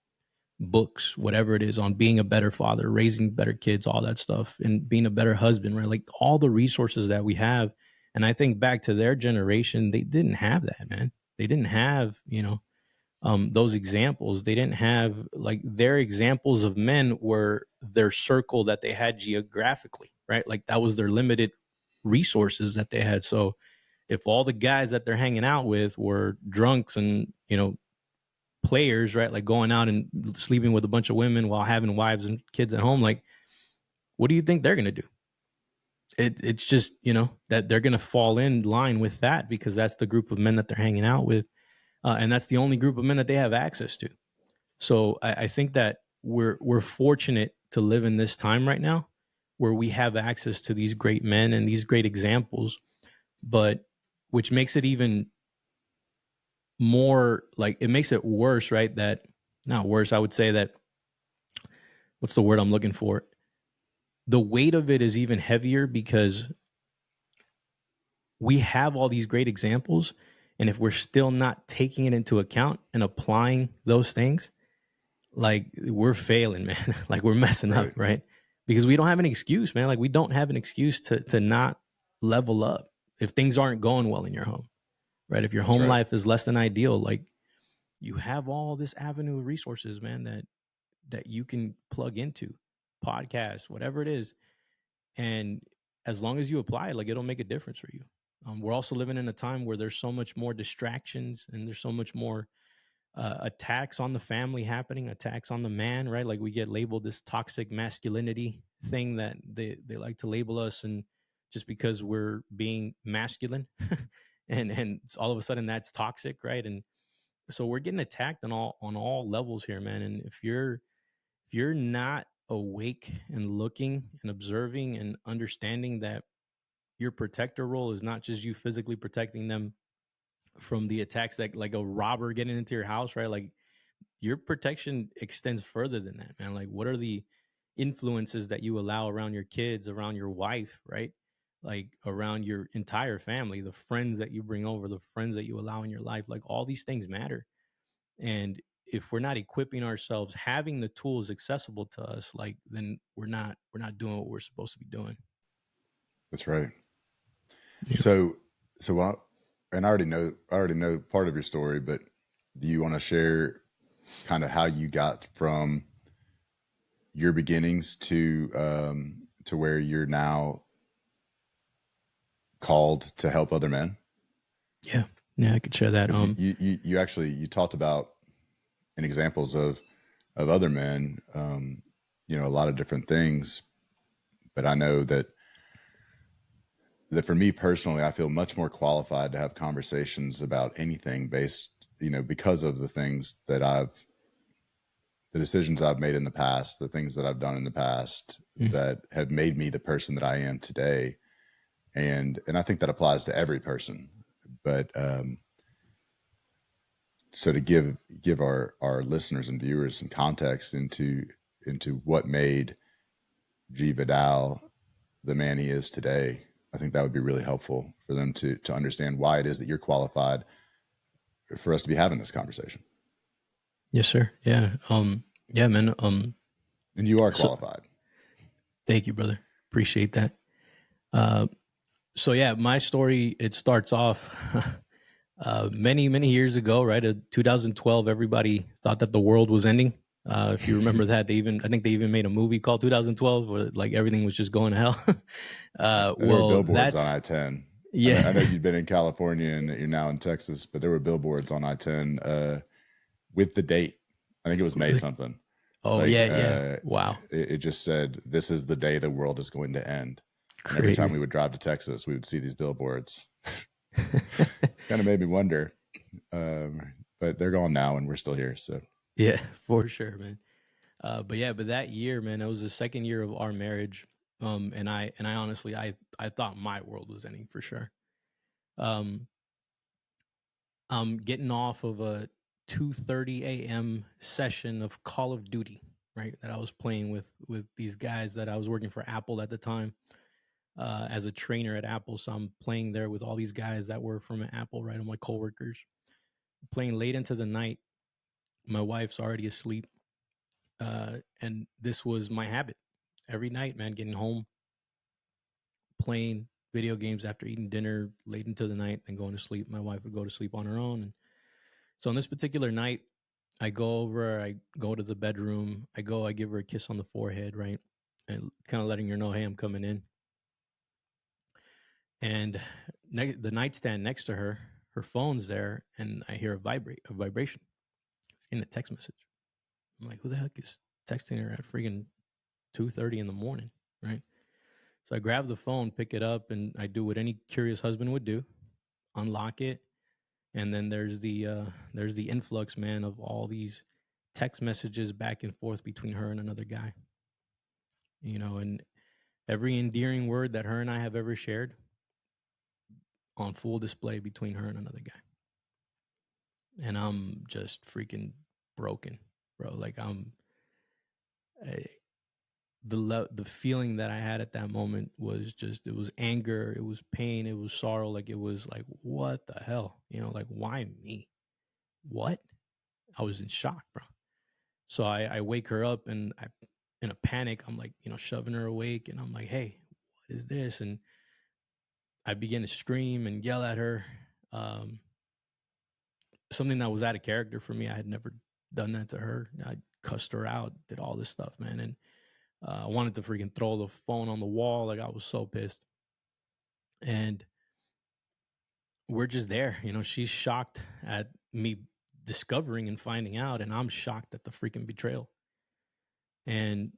[SPEAKER 2] Books, whatever it is, on being a better father, raising better kids, all that stuff, and being a better husband, right? Like, all the resources that we have. And I think back to their generation, they didn't have that, man. they didn't have, those examples. They didn't have, like, their examples of men were their circle that they had geographically, right? Like that was their limited resources that they had. So if all the guys that they're hanging out with were drunks and, players, right? Like going out and sleeping with a bunch of women while having wives and kids at home, like, what do you think they're going to do? It's just, that they're going to fall in line with that because that's the group of men that they're hanging out with. And that's the only group of men that they have access to. So I think that we're fortunate to live in this time right now where we have access to these great men and these great examples, but which makes it even more, like, it makes it worse, right? That, not worse, I would say that, what's the word I'm looking for? The weight of it is even heavier because we have all these great examples. And if we're still not taking it into account and applying those things, like, we're failing, man. Like, we're messing up,
[SPEAKER 1] Right.
[SPEAKER 2] right? Because we don't have an excuse, man. Like, we don't have an excuse to not level up if things aren't going well in your home, right? If your
[SPEAKER 1] That's
[SPEAKER 2] home
[SPEAKER 1] right.
[SPEAKER 2] life is less than ideal, like, you have all this avenue of resources, man, that you can plug into, podcasts, whatever it is. And as long as you apply it, like, it'll make a difference for you. We're also living in a time where there's so much more distractions and there's so much more attacks on the family happening, attacks on the man, right? Like, we get labeled this toxic masculinity thing that they like to label us, and just because we're being masculine, and all of a sudden that's toxic, right? And so we're getting attacked on all levels here, man. And if you're not awake and looking and observing and understanding that your protector role is not just you physically protecting them from the attacks that, like, a robber getting into your house, right? Like, your protection extends further than that, man. Like, what are the influences that you allow around your kids, around your wife, right? Like, around your entire family, the friends that you bring over, the friends that you allow in your life, like, all these things matter. And if we're not equipping ourselves, having the tools accessible to us, like, then we're not doing what we're supposed to be doing.
[SPEAKER 1] That's right.
[SPEAKER 2] Yeah.
[SPEAKER 1] So, so I, and I already know part of your story, but do you want to share kind of how you got from your beginnings to where you're now called to help other men?
[SPEAKER 2] Yeah. Yeah, I could share that.
[SPEAKER 1] Because you actually you talked about and examples of other men, a lot of different things. But I know that for me personally, I feel much more qualified to have conversations about anything based, because of the things the decisions I've made in the past, the things that I've done in the past
[SPEAKER 2] Mm.
[SPEAKER 1] that have made me the person that I am today. And I think that applies to every person. But so to give our listeners and viewers some context into what made G Vidal the man he is today, I think that would be really helpful for them to understand why it is that you're qualified for us to be having this conversation.
[SPEAKER 2] Yes, sir. Yeah. Yeah, man.
[SPEAKER 1] And you are
[SPEAKER 2] So
[SPEAKER 1] qualified.
[SPEAKER 2] thank you, brother. Appreciate that. Uh, so yeah, my story, it starts off many many years ago, right? 2012. Everybody thought that the world was ending. If you remember that, I think they even made a movie called 2012, where, like, everything was just going to hell.
[SPEAKER 1] And there were
[SPEAKER 2] Well,
[SPEAKER 1] billboards on
[SPEAKER 2] that's,
[SPEAKER 1] I-10.
[SPEAKER 2] yeah.
[SPEAKER 1] I know you've been in California and you're now in Texas, but there were billboards on I-10 with the date. I think it was May
[SPEAKER 2] Really?
[SPEAKER 1] something.
[SPEAKER 2] Oh
[SPEAKER 1] Like
[SPEAKER 2] yeah, yeah. Wow,
[SPEAKER 1] it just said, "This is the day the world is going to end." And every time
[SPEAKER 2] crazy.
[SPEAKER 1] we would drive to Texas, we would see these billboards. Kind of made me wonder, but they're gone now, and we're still here. So
[SPEAKER 2] Yeah, for sure, man. But yeah, but that year, man, it was the second year of our marriage. And I honestly, I thought my world was ending for sure. Um, I'm getting off of a 2:30 a.m. session of Call of Duty, right? That I was playing with these guys that I was working for Apple at the time, as a trainer at Apple. So I'm playing there with all these guys that were from Apple, right? All my coworkers. Playing late into the night. My wife's already asleep, and this was my habit every night, man. Getting home, playing video games after eating dinner late into the night, and going to sleep. My wife would go to sleep on her own, So on this particular night, I go over, I go to the bedroom, I give her a kiss on the forehead, right? And kind of letting her know, hey, I'm coming in. And the nightstand next to her, her phone's there, and I hear a vibration. It's getting a text message. I'm like, who the heck is texting her at freaking 2:30 in the morning, right? So I grab the phone, pick it up, and I do what any curious husband would do: unlock it, and then there's the influx, man, of all these text messages back and forth between her and another guy. And every endearing word that her and I have ever shared on full display between her and another guy. And I'm just freaking broken, bro. Like I, the feeling that I had at that moment was just, it was anger, it was pain, it was sorrow. Like it was like, what the hell, like why me? What? I was in shock, bro. So I wake her up, and in a panic, I'm like, shoving her awake, and I'm like, hey, what is this? And I begin to scream and yell at her. Um, Something that was out of character for me. I had never done that to her. I cussed her out, did all this stuff, man. And I wanted to freaking throw the phone on the wall. Like I was so pissed. And we're just there. She's shocked at me discovering and finding out, and I'm shocked at the freaking betrayal. And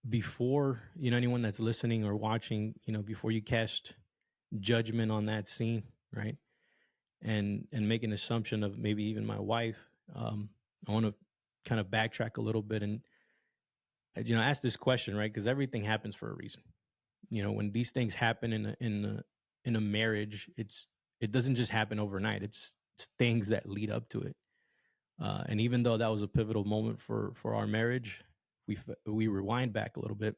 [SPEAKER 2] before, anyone that's listening or watching, before you cast judgment on that scene, right? And make an assumption of maybe even my wife, I want to kind of backtrack a little bit and ask this question, right? Because everything happens for a reason. When these things happen in a marriage, it doesn't just happen overnight. It's things that lead up to it. And even though that was a pivotal moment for our marriage, we rewind back a little bit.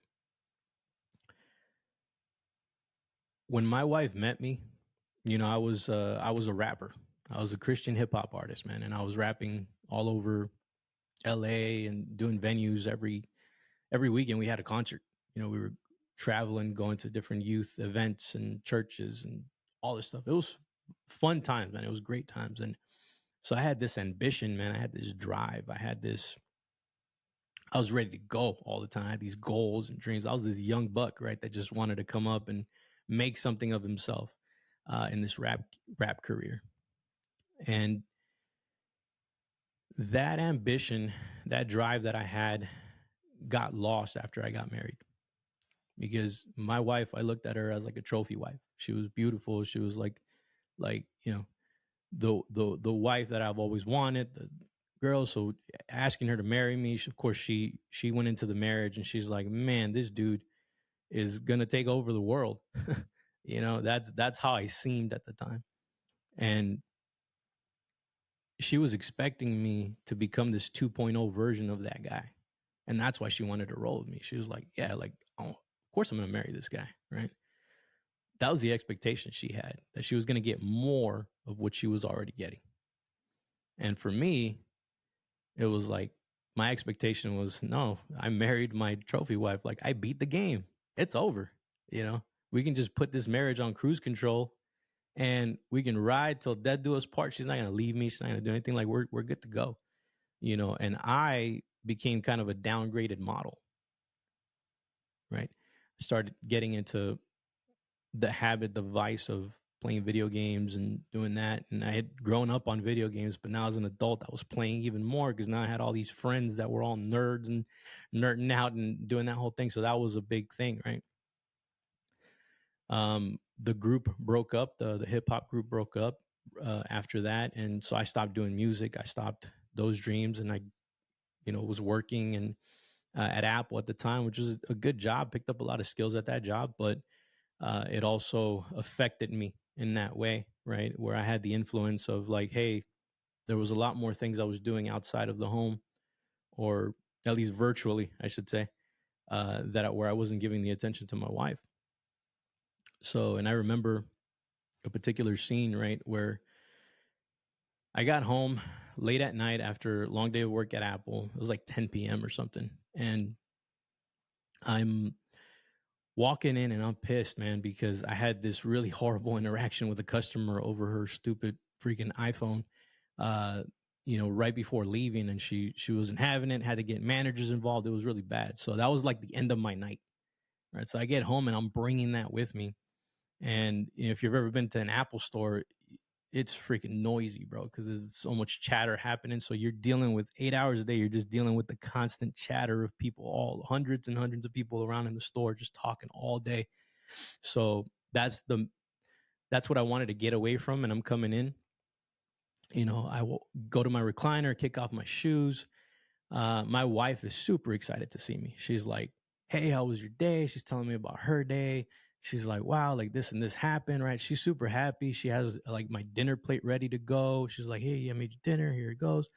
[SPEAKER 2] When my wife met me, I was a rapper. I was a Christian hip hop artist, man, and I was rapping all over LA and doing venues every weekend. We had a concert. We were traveling, going to different youth events and churches and all this stuff. It was fun times, man. It was great times. And so I had this ambition, man. I had this drive. I was ready to go all the time. I had these goals and dreams. I was this young buck, right, that just wanted to come up and make something of himself in this rap career. And that ambition, that drive that I had, got lost after I got married. Because my wife, I looked at her as like a trophy wife. She was beautiful. She was like the wife that I've always wanted, the girl. So asking her to marry me, of course she went into the marriage and she's like, man, this dude is gonna take over the world. That's how I seemed at the time. And she was expecting me to become this 2.0 version of that guy. And that's why she wanted to roll with me. She was like, yeah, like, oh, of course I'm going to marry this guy. Right. That was the expectation she had, that she was going to get more of what she was already getting. And for me, it was like, my expectation was, no, I married my trophy wife. Like I beat the game. It's over. We can just put this marriage on cruise control and we can ride till death do us part. She's not going to leave me. She's not going to do anything. Like we're good to go. And I became kind of a downgraded model, right? I started getting into the habit, the vice of playing video games and doing that. And I had grown up on video games, but now as an adult, I was playing even more because now I had all these friends that were all nerds and nerding out and doing that whole thing. So that was a big thing, right? The group broke up, the hip hop group broke up after that. And so I stopped doing music. I stopped those dreams, and I was working and at Apple at the time, which was a good job. Picked up a lot of skills at that job, but it also affected me in that way, right? Where I had the influence of like, hey, there was a lot more things I was doing outside of the home, or at least virtually, I should say, where I wasn't giving the attention to my wife. So, and I remember a particular scene, right, where I got home late at night after a long day of work at Apple. It was like 10 p.m. or something. And I'm walking in and I'm pissed, man, because I had this really horrible interaction with a customer over her stupid freaking iPhone, uh, right before leaving, and she wasn't having it. Had to get managers involved. It was really bad. So that was like the end of my night. Right. So I get home and I'm bringing that with me. And if you've ever been to an Apple store, it's freaking noisy, bro, because there's so much chatter happening. So you're dealing with 8 hours a day. You're just dealing with the constant chatter of people, all hundreds and hundreds of people around in the store, just talking all day. So that's what I wanted to get away from. And I'm coming in. I will go to my recliner, kick off my shoes. My wife is super excited to see me. She's like, "Hey, how was your day?" She's telling me about her day. She's like, "Wow, like this and this happened," right? She's super happy. She has like my dinner plate ready to go. She's like, "Hey, I made you dinner. Here it goes."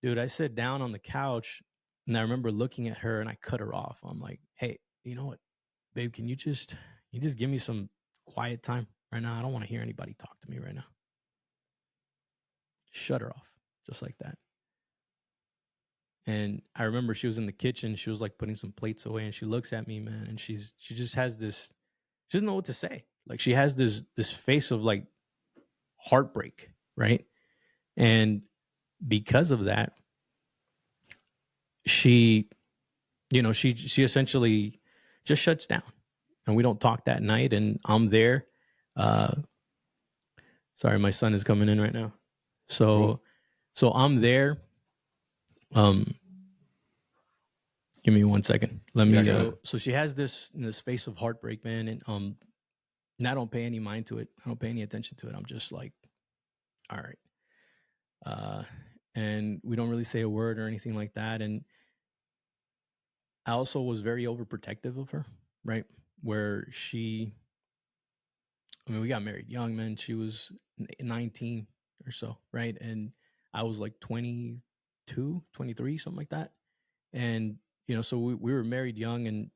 [SPEAKER 2] Dude, I sit down on the couch and I remember looking at her and I cut her off. I'm like, "Hey, you know what, babe, can you just give me some quiet time right now? I don't want to hear anybody talk to me right now." Shut her off just like that. And I remember she was in the kitchen. She was like putting some plates away, and she looks at me, man, and she just has this. She doesn't know what to say. Like she has this face of like heartbreak, right? And because of that, she, she essentially just shuts down, and we don't talk that night. And I'm there. Uh, Sorry, my son is coming in right now.
[SPEAKER 1] Cool.
[SPEAKER 2] So I'm there. Um, Give me 1 second. Let
[SPEAKER 1] Yeah,
[SPEAKER 2] me.
[SPEAKER 1] go ahead.
[SPEAKER 2] So she has this face of heartbreak, man, and I don't pay any mind to it. I don't pay any attention to it. I'm just like, all right. Uh, and we don't really say a word or anything like that. And I also was very overprotective of her, right? Where we got married young, man. She was 19 or so, right? And I was like 22, 23, something like that. And, so we were married young and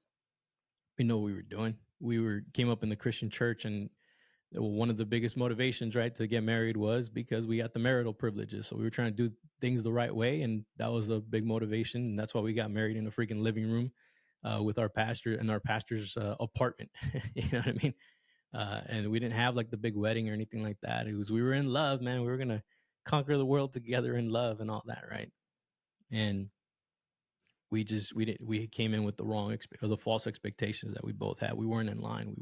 [SPEAKER 2] we know what we were doing. Came up in the Christian church, and one of the biggest motivations, right, to get married was because we got the marital privileges. So we were trying to do things the right way, and that was a big motivation. And that's why we got married in a freaking living room with our pastor and our pastor's apartment. You know what I mean? And we didn't have like the big wedding or anything like that. It was we were in love, man. We were gonna conquer the world together in love and all that, right? And we came in with the or the false expectations that we both had. We weren't in line.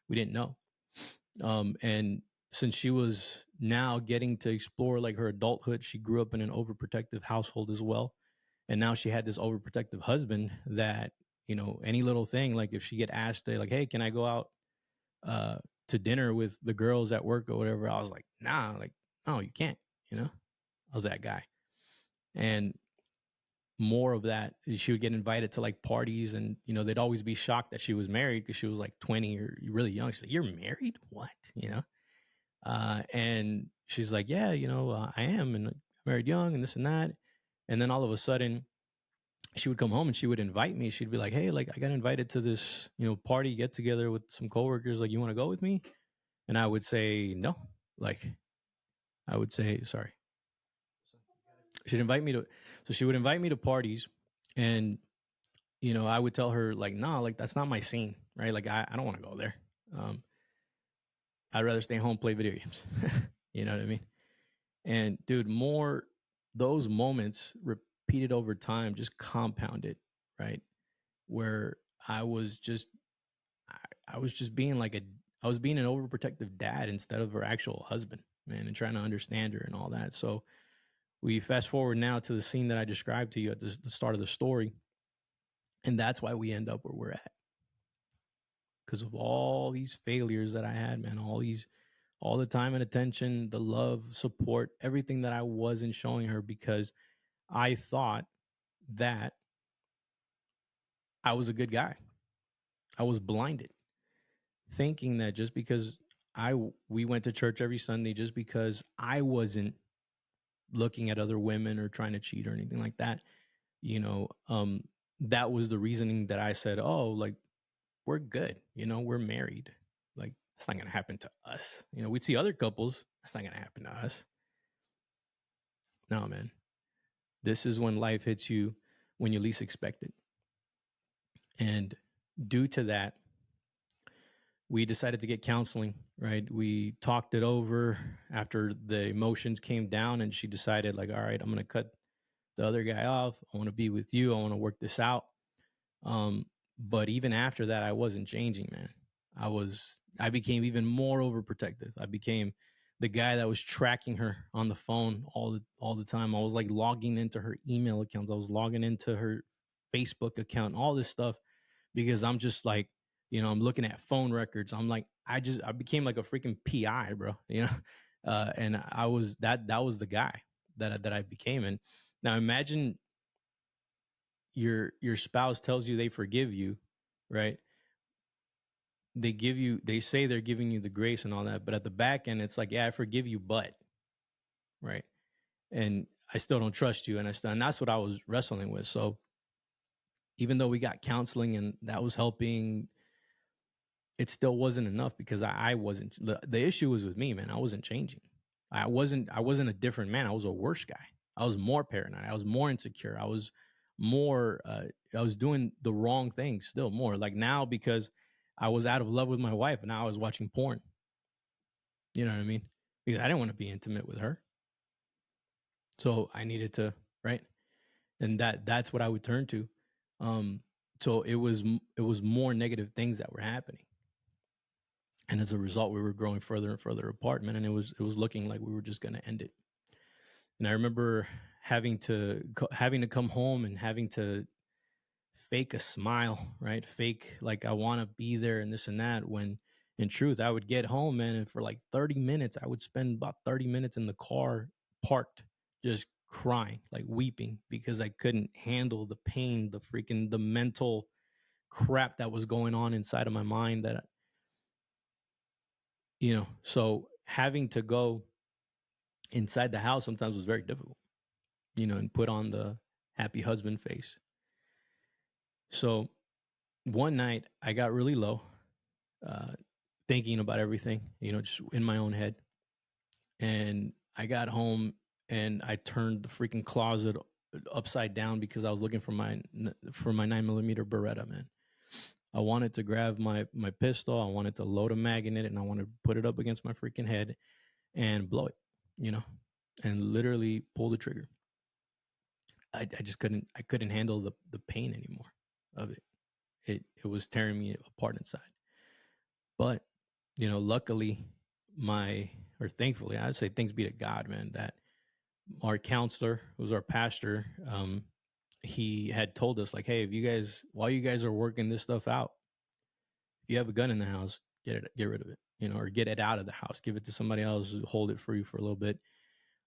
[SPEAKER 2] We didn't know. And since she was now getting to explore like her adulthood, she grew up in an overprotective household as well. And now she had this overprotective husband that, any little thing, like if she get asked like, "Hey, can I go out uh to dinner with the girls at work or whatever?" I was like, "Nah, like, no, you can't, you know." I was that guy. And more of that, she would get invited to like parties, and they'd always be shocked that she was married because she was like 20 or really young. She's like, "You're married? What?" And she's like, "Yeah, I am, and I'm married young, and this and that." And then all of a sudden, she would come home and she would invite me. She'd be like, "Hey, like I got invited to this, party get together with some coworkers. Like, you want to go with me?" And I would say no. Like, I would say sorry. She'd invite me to, so she would invite me to parties, and I would tell her like, "Nah, like that's not my scene, right? Like, I don't want to go there. Um, I'd rather stay home, play video games." You know what I mean? And dude, more those moments repeated over time just compounded, right? Where I was just I was just being like I was being an overprotective dad instead of her actual husband, man, and trying to understand her and all that. So we fast forward now to the scene that I described to you at the start of the story, and that's why we end up where we're at, because of all these failures that I had, man, all the time and attention, the love, support, everything that I wasn't showing her because I thought that I was a good guy. I was blinded, thinking that just because we went to church every Sunday, just because I wasn't looking at other women or trying to cheat or anything like that, you know, um, that was the reasoning that I said, "Oh, like we're good, we're married. Like that's not gonna happen to us." We'd see other couples, that's not gonna happen to us. No, man. This is when life hits you when you least expect it. And due to that, we decided to get counseling, right? We talked it over after the emotions came down, and she decided, like, all right, I'm going to cut the other guy off. I want to be with you. I want to work this out. Um, but even after that, I wasn't changing, man. I became even more overprotective. I became the guy that was tracking her on the phone all the time. I was like logging into her email accounts. I was logging into her Facebook account, all this stuff, because I'm just like, I'm looking at phone records. I'm like, I became like a freaking PI, bro. And I was that was the guy that I became. And now imagine your spouse tells you they forgive you, right? They say they're giving you the grace and all that, but at the back end, it's like, yeah, I forgive you, but right, and I still don't trust you, and that's what I was wrestling with. So even though we got counseling and that was helping, it still wasn't enough because I wasn't. The issue was with me, man. I wasn't changing. I wasn't a different man. I was a worse guy. I was more paranoid. I was more insecure. I was doing the wrong thing still more. Like now, because I was out of love with my wife and now I was watching porn. You know what I mean? Because I didn't want to be intimate with her. So I needed to, right? And that's what I would turn to. Um, so it was more negative things that were happening. And as a result, we were growing further and further apart, man. And it was looking like we were just gonna end it. And I remember having to come home and having to fake a smile, right? Fake like I want to be there and this and that. When in truth, I would get home, man, and for like 30 minutes, I would spend about 30 minutes in the car parked, just crying, like weeping, because I couldn't handle the pain, the mental crap that was going on inside of my mind. So having to go inside the house sometimes was very difficult, and put on the happy husband face. So one night I got really low, uh, thinking about everything, just in my own head. And I got home and I turned the freaking closet upside down because I was looking for my 9mm Beretta, man. I wanted to grab my pistol. I wanted to load a mag in it, and I wanted to put it up against my freaking head and blow it, you know, and literally pull the trigger. I just couldn't handle the pain anymore of it. It was tearing me apart inside. But, luckily or thankfully, I'd say thanks be to God, man, that our counselor, who was our pastor, he had told us like, hey, if you guys, while you guys are working this stuff out, if you have a gun in the house, get rid of it, or get it out of the house, give it to somebody else, hold it for you for a little bit.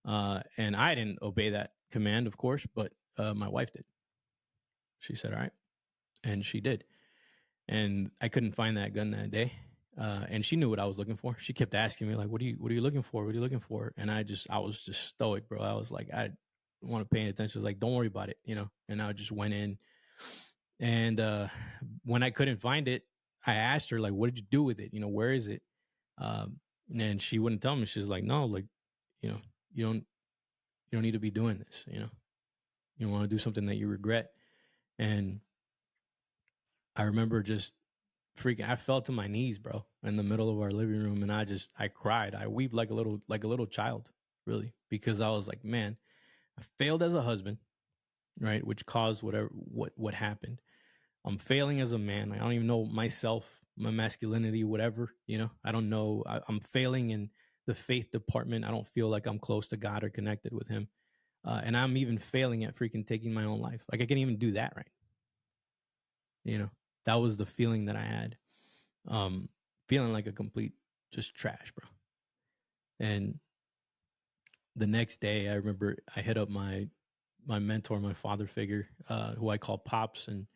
[SPEAKER 2] And I didn't obey that command, of course, but my wife did. She said, all right. And she did. And I couldn't find that gun that day. And she knew what I was looking for. She kept asking me like, what are you looking for? What are you looking for? And I was just stoic, bro. I was like, I want to pay attention. I was like, don't worry about it, And I just went in. And when I couldn't find it, I asked her like, what did you do with it? Where is it? Um, and she wouldn't tell me. She's like, no, like, you know, you don't need to be doing this. You want to do something that you regret. And I remember just freaking, I fell to my knees, bro, in the middle of our living room, and I cried. I wept like a little child, really, because I was like, man, I failed as a husband, right, which caused what happened. I'm failing as a man. I don't even know myself, my masculinity, whatever. I don't know. I'm failing in the faith department. I don't feel like I'm close to God or connected with Him, and I'm even failing at freaking taking my own life. Like I can't even do that right. You know, that was the feeling that I had. Um, Feeling like a complete just trash, bro. And the next day, I remember I hit up my mentor, my father figure, who I call Pops, and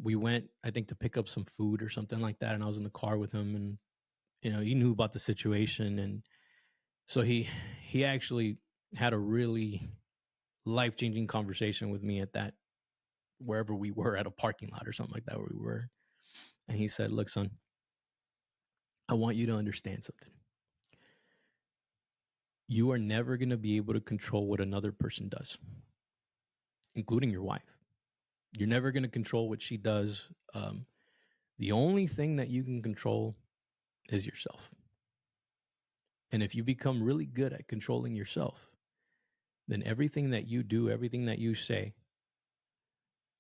[SPEAKER 2] we went, I think, to pick up some food or something like that. And I was in the car with him, and he knew about the situation, and so he actually had a really life changing conversation with me at that wherever we were, at a parking lot or something like that where we were. And he said, "Look, son, I want you to understand something. You are never going to be able to control what another person does, including your wife. You're never going to control what she does. The only thing that you can control is yourself. And if you become really good at controlling yourself, then everything that you do, everything that you say,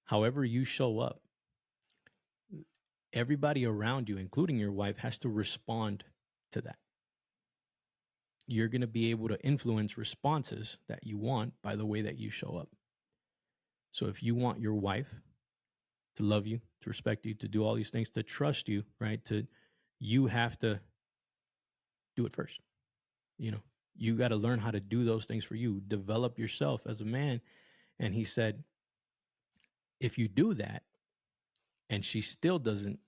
[SPEAKER 2] however you show up, everybody around you, including your wife, has to respond to that. You're going to be able to influence responses that you want by the way that you show up. So if you want your wife to love you, to respect you, to do all these things, to trust you, right? You have to do it first. You know, you got to learn how to do those things for you, develop yourself as a man. And he said, if you do that and she still doesn't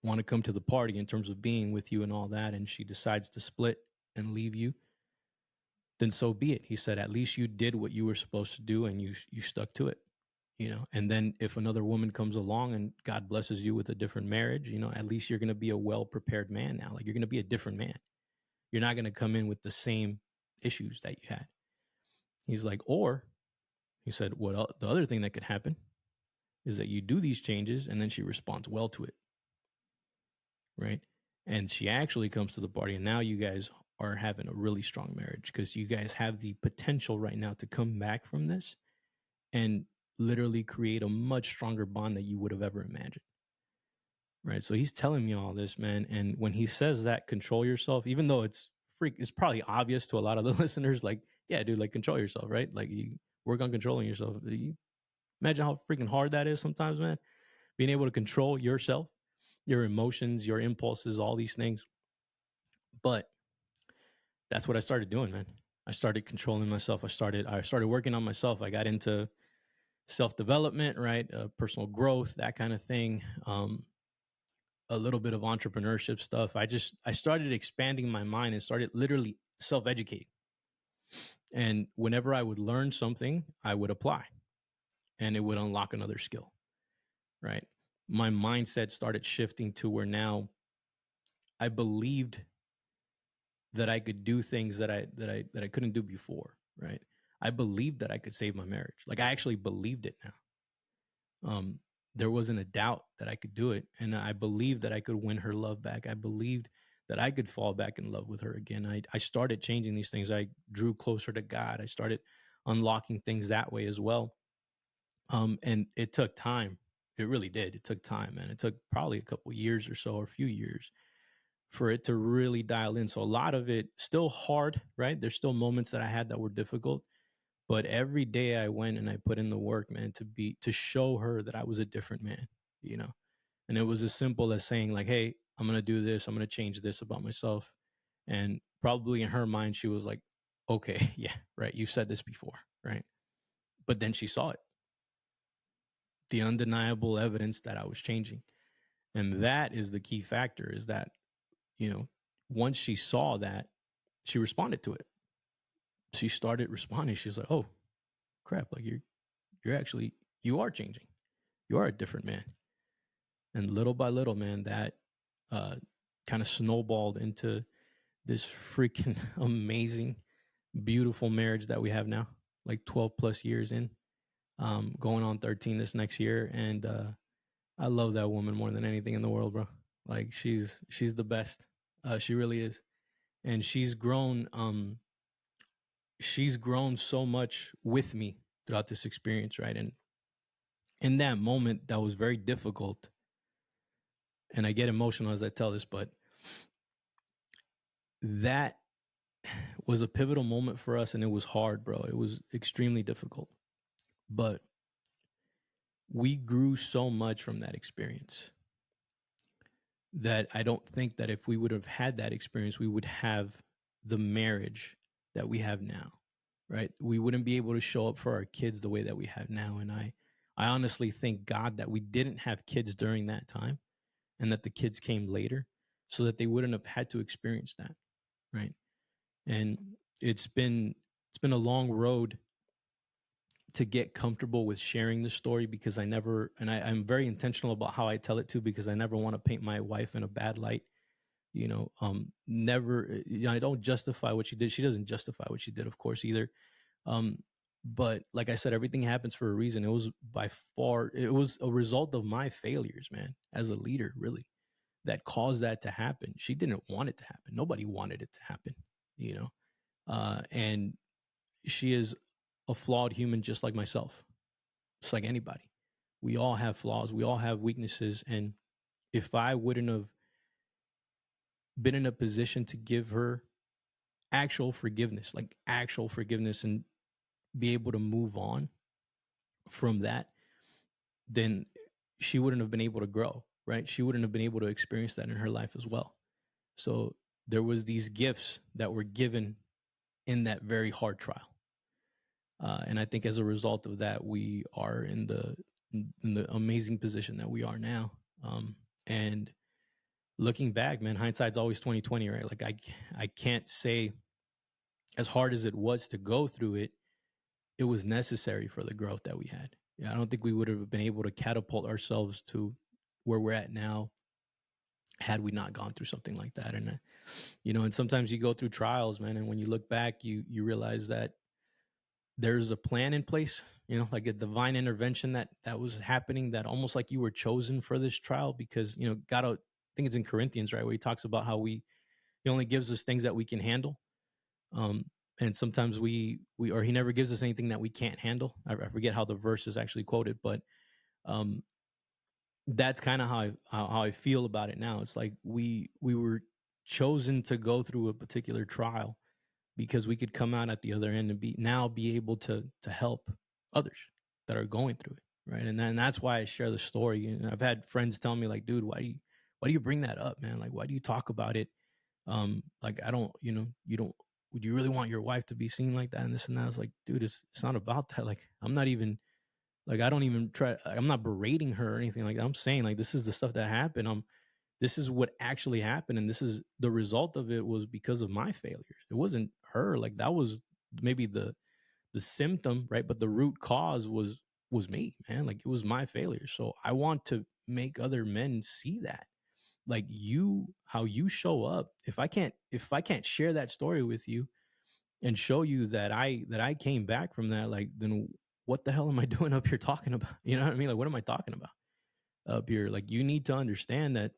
[SPEAKER 2] want to come to the party in terms of being with you and all that, and she decides to split and leave you, then so be it. He said, at least you did what you were supposed to do and you stuck to it, you know. And then if another woman comes along and God blesses you with a different marriage, you know, at least you're going to be a well-prepared man now. Like, you're going to be a different man. You're not going to come in with the same issues that you had. He's like, or he said, the other thing that could happen is that you do these changes and then she responds well to it, right? And she actually comes to the party, and now you guys are having a really strong marriage because you guys have the potential right now to come back from this and literally create a much stronger bond that you would have ever imagined. Right. So he's telling me all this, man. And when he says that, control yourself, even though it's probably obvious to a lot of the listeners, like, yeah, dude, like, control yourself, right? Like, you work on controlling yourself. You imagine how freaking hard that is sometimes, man. Being able to control yourself, your emotions, your impulses, all these things. But that's what I started doing, man. I started controlling myself. I started working on myself. I got into self-development, right? Personal growth, that kind of thing. A little bit of entrepreneurship stuff. I started expanding my mind and started literally self-educating. And whenever I would learn something, I would apply and it would unlock another skill, right? My mindset started shifting to where now I believed that I could do things that I couldn't do before, right? I believed that I could save my marriage. Like, I actually believed it now. There wasn't a doubt that I could do it. And I believed that I could win her love back. I believed that I could fall back in love with her again. I started changing these things. I drew closer to God. I started unlocking things that way as well. And it took time. It really did. It took time, man. It took probably a couple years or so, or a few years for it to really dial in. So a lot of it still hard, right? There's still moments that I had that were difficult, but every day I went and I put in the work, man, to show her that I was a different man, you know. And it was as simple as saying, like, hey, I'm gonna do this, I'm gonna change this about myself. And probably in her mind, she was like, okay, yeah, right, you said this before, right? But then she saw it, the undeniable evidence that I was changing. And that is the key factor, is that, you know, once she saw that, she responded to it. She started responding. She's like, oh crap, like, you're actually, you are changing. You are a different man. And little by little, man, that kind of snowballed into this freaking amazing, beautiful marriage that we have now, like 12 plus years in, going on 13 this next year. And I love that woman more than anything in the world, bro. Like, she's the best. She really is. And she's grown so much with me throughout this experience, right? And in that moment, that was very difficult. And I get emotional as I tell this, but that was a pivotal moment for us, and it was hard, bro. It was extremely difficult. But we grew so much from that experience that I don't think that if we would have had that experience, we would have the marriage that we have now, right? We wouldn't be able to show up for our kids the way that we have now. And I honestly thank God that we didn't have kids during that time, and that the kids came later, so that they wouldn't have had to experience that, right? And it's been a long road to get comfortable with sharing the story, because I'm very intentional about how I tell it too, because I never want to paint my wife in a bad light. Never, I don't justify what she did. She doesn't justify what she did, of course, either. Um, but like I said, everything happens for a reason. It was a result of my failures, man, as a leader, really. that caused that to happen. She didn't want it to happen. Nobody wanted it to happen, you know. And she is a flawed human just like myself, just like anybody. We all have flaws, we all have weaknesses. And if I wouldn't have been in a position to give her actual forgiveness, and be able to move on from that, then she wouldn't have been able to grow, right? She wouldn't have been able to experience that in her life as well. So there was these gifts that were given in that very hard trial. And I think as a result of that, we are in the amazing position that we are now. And looking back, man, hindsight's always 2020, right? Like I can't say, as hard as it was to go through it, it was necessary for the growth that we had. Yeah, I don't think we would have been able to catapult ourselves to where we're at now had we not gone through something like that. And and sometimes you go through trials, man, and when you look back, you realize that there's a plan in place, like a divine intervention that was happening, that almost like you were chosen for this trial, because God, I think it's in Corinthians, right, where he talks about how he only gives us things that we can handle. And sometimes we or he never gives us anything that we can't handle. I forget how the verse is actually quoted, but um that's kind of how I feel about it now. It's like we were chosen to go through a particular trial because we could come out at the other end and be able to help others that are going through it, right? And that's why I share the story. And I've had friends tell me, like, dude, why do you bring that up, man? Like, why do you talk about it? Like, I don't, you don't, would you really want your wife to be seen like that and this and that? I was like, dude, it's not about that. Like, I'm not even, like, I don't even try, I'm not berating her or anything like that. I'm saying, like, this is the stuff that happened. This is what actually happened, and this is the result of it, was because of my failures. It wasn't her. Like, that was maybe the symptom, right? But the root cause was me, man. Like, it was my failure. So I want to make other men see that, like, how you show up. If I can't share that story with you and show you that I came back from that, like, then what the hell am I doing up here talking about? You know what I mean? Like, what am I talking about up here? Like, you need to understand that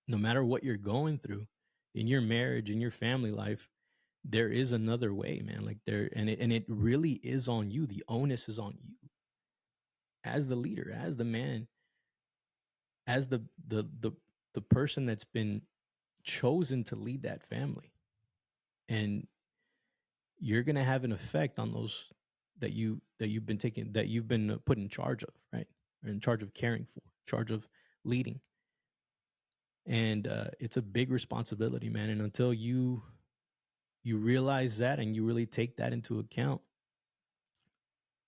[SPEAKER 2] no matter what you're going through in your marriage, in your family life, there is another way, man. Like, and it really is on you. The onus is on you as the leader, as the man, as the person that's been chosen to lead that family. And you're going to have an effect on those that you've been put in charge of, right? Or in charge of caring for, in charge of leading. And it's a big responsibility, man. And until you realize that and you really take that into account,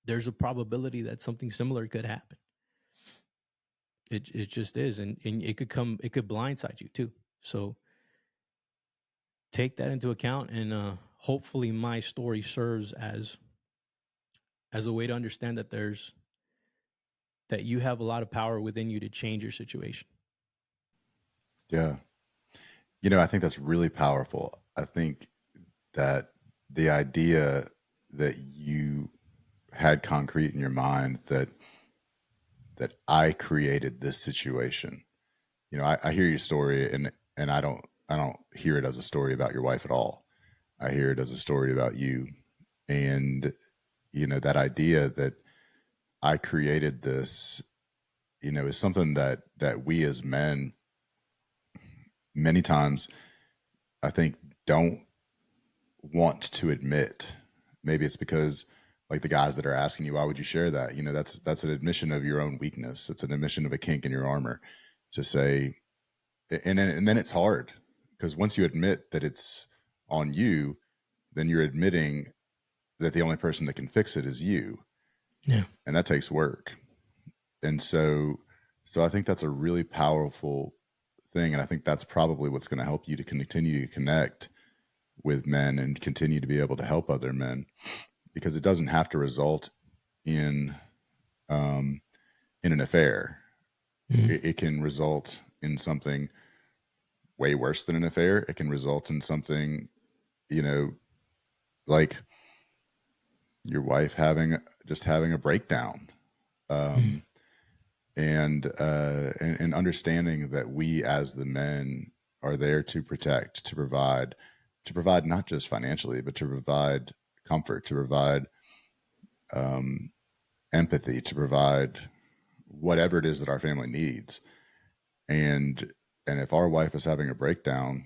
[SPEAKER 2] there's a probability that something similar could happen. It just is, and it could blindside you too. So take that into account, and hopefully my story serves as a way to understand that you have a lot of power within you to change your situation.
[SPEAKER 1] Yeah. I think that's really powerful. I think that the idea that you had concrete in your mind that I created this situation. I hear your story, and I don't hear it as a story about your wife at all. I hear it as a story about you. And that idea that I created this, is something that we as men many times, I think, don't want to admit. Maybe it's because, like, the guys that are asking you, why would you share that? That's an admission of your own weakness. It's an admission of a kink in your armor. To say, and then it's hard, because once you admit that it's on you, then you're admitting that the only person that can fix it is you,
[SPEAKER 2] Yeah.
[SPEAKER 1] and that takes work. And so I think that's a really powerful thing, and I think that's probably what's going to help you to continue to connect with men and continue to be able to help other men, because it doesn't have to result in um, in an affair.
[SPEAKER 2] Mhm.
[SPEAKER 1] It can result in something way worse than an affair. It can result in something, you know, like your wife having a breakdown.
[SPEAKER 2] Mhm.
[SPEAKER 1] Um, and understanding that we as the men are there to protect, to provide not just financially, but to provide comfort, to provide um, empathy, to provide whatever it is that our family needs. And and if our wife is having a breakdown,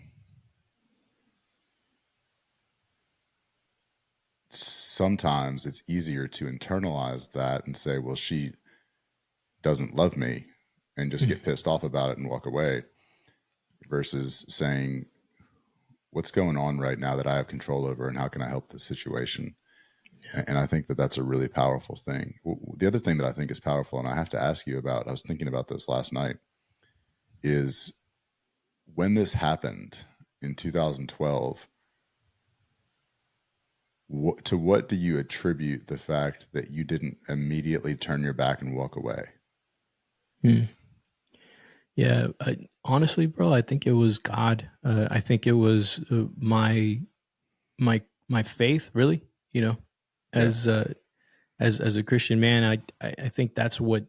[SPEAKER 1] sometimes it's easier to internalize that and say, well, she doesn't love me, and just
[SPEAKER 2] Mm.
[SPEAKER 1] get pissed off about it and walk away, versus saying, what's going on right now that I have control over, and how can I help this situation?
[SPEAKER 2] Yeah.
[SPEAKER 1] And I think that that's a really powerful thing. The other thing that I think is powerful, and I have to ask you about, I was thinking about this last night, is when this happened in 2012, to what do you attribute the fact that you didn't immediately turn your back and walk away?
[SPEAKER 2] Mm. Yeah. Honestly, bro, I think it was God. I think it was my faith, really. You know,
[SPEAKER 1] Yeah,
[SPEAKER 2] as as a Christian man, I think that's what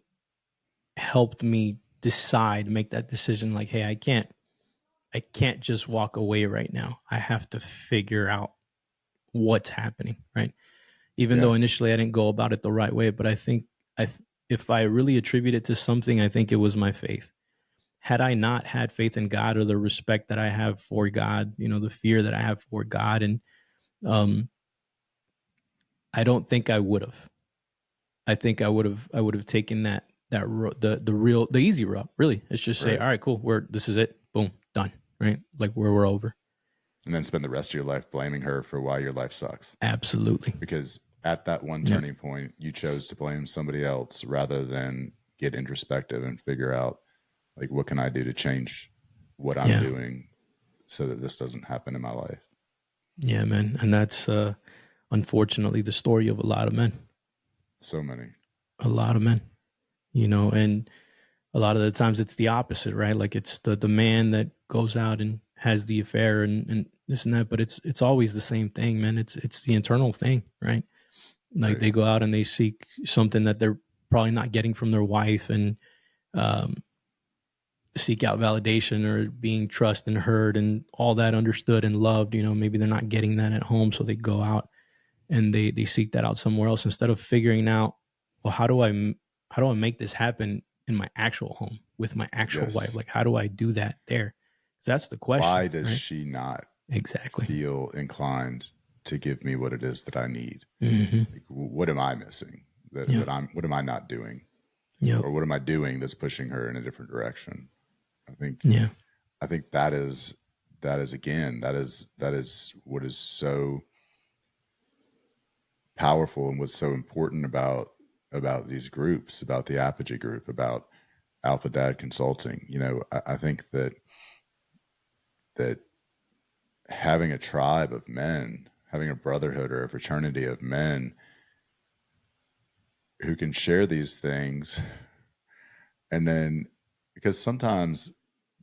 [SPEAKER 2] helped me decide, make that decision. Like, hey, I can't just walk away right now. I have to figure out what's happening, right? Even
[SPEAKER 1] yeah,
[SPEAKER 2] though initially I didn't go about it the right way, but I think if I really attribute it to something, I think it was my faith. Had I not had faith in God or the respect that I have for God, you know, the fear that I have for God, and um, I don't think I would have. I think I would have taken the real the easy route. Really, it's just say,
[SPEAKER 1] right.
[SPEAKER 2] all right, cool, we're this is it, boom, done, right? Like we're over.
[SPEAKER 1] And then spend the rest of your life blaming her for why your life sucks.
[SPEAKER 2] Absolutely.
[SPEAKER 1] Because at that one
[SPEAKER 2] Yeah.
[SPEAKER 1] turning point, you chose to blame somebody else rather than get introspective and figure out, like, what can I do to change what I'm
[SPEAKER 2] Yeah.
[SPEAKER 1] doing so that this doesn't happen in my life?
[SPEAKER 2] Yeah, man. And that's unfortunately the story of a lot of men.
[SPEAKER 1] So many.
[SPEAKER 2] A lot of men. You know, and a lot of the times it's the opposite, right? Like it's the man that goes out and has the affair and this and that, but it's always the same thing, man. It's the internal thing, right? Like
[SPEAKER 1] Right.
[SPEAKER 2] they go out and they seek something that they're probably not getting from their wife, and um, seek out validation or being trusted and heard and all that understood and loved. You know, maybe they're not getting that at home, so they go out and they seek that out somewhere else instead of figuring out, well, how do I make this happen in my actual home with my actual wife?
[SPEAKER 1] Yes.
[SPEAKER 2] Like, how do I do that there? 'Cause that's the question,
[SPEAKER 1] Why does
[SPEAKER 2] right?
[SPEAKER 1] she not
[SPEAKER 2] Exactly.
[SPEAKER 1] feel inclined to give me what it is that I need?
[SPEAKER 2] Hmm.
[SPEAKER 1] Like, what am I missing
[SPEAKER 2] Yeah.
[SPEAKER 1] what am I not doing?
[SPEAKER 2] Yep.
[SPEAKER 1] Or what am I doing that's pushing her in a different direction? I think
[SPEAKER 2] Yeah.
[SPEAKER 1] I think that is again, that is what is so powerful and what's so important about these groups, about the Apogee group, about Alpha Dad Consulting. I think that having a tribe of men, having a brotherhood or a fraternity of men who can share these things, and then, because sometimes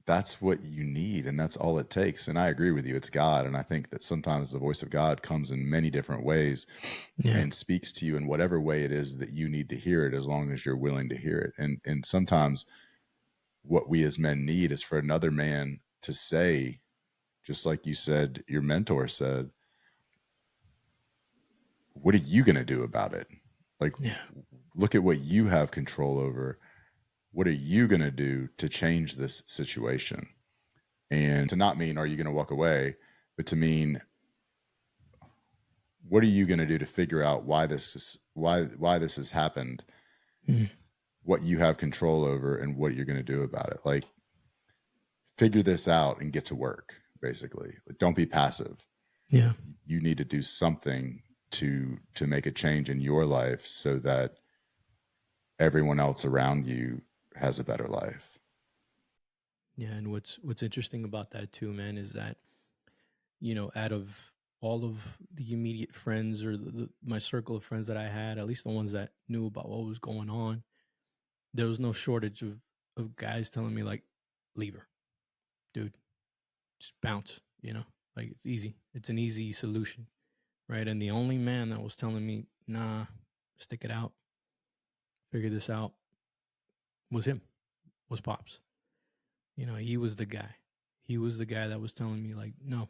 [SPEAKER 1] that's what you need and that's all it takes. And I agree with you, it's God. And I think that sometimes the voice of God comes in many different ways
[SPEAKER 2] Yeah.
[SPEAKER 1] and speaks to you in whatever way it is that you need to hear it, as long as you're willing to hear it. And sometimes what we as men need is for another man to say, just like you said, your mentor said, what are you going to do about it? Like,
[SPEAKER 2] Yeah.
[SPEAKER 1] look at what you have control over. What are you going to do to change this situation? And to not mean, are you going to walk away, but to mean, what are you going to do to figure out why this has happened,
[SPEAKER 2] Mm.
[SPEAKER 1] what you have control over, and what you're going to do about it. Like, figure this out and get to work, basically. Like, don't be passive.
[SPEAKER 2] Yeah.
[SPEAKER 1] You need to do something to make a change in your life so that everyone else around you has a better life.
[SPEAKER 2] Yeah. And what's interesting about that too, man, is that, you know, out of all of the immediate friends or my circle of friends that I had, at least the ones that knew about what was going on, there was no shortage of guys telling me like, leave her, dude, just bounce, you know, like it's easy. It's an easy solution, right? And the only man that was telling me, nah, stick it out, figure this out, was him, was Pops. You know, he was the guy. He was the guy that was telling me like, no,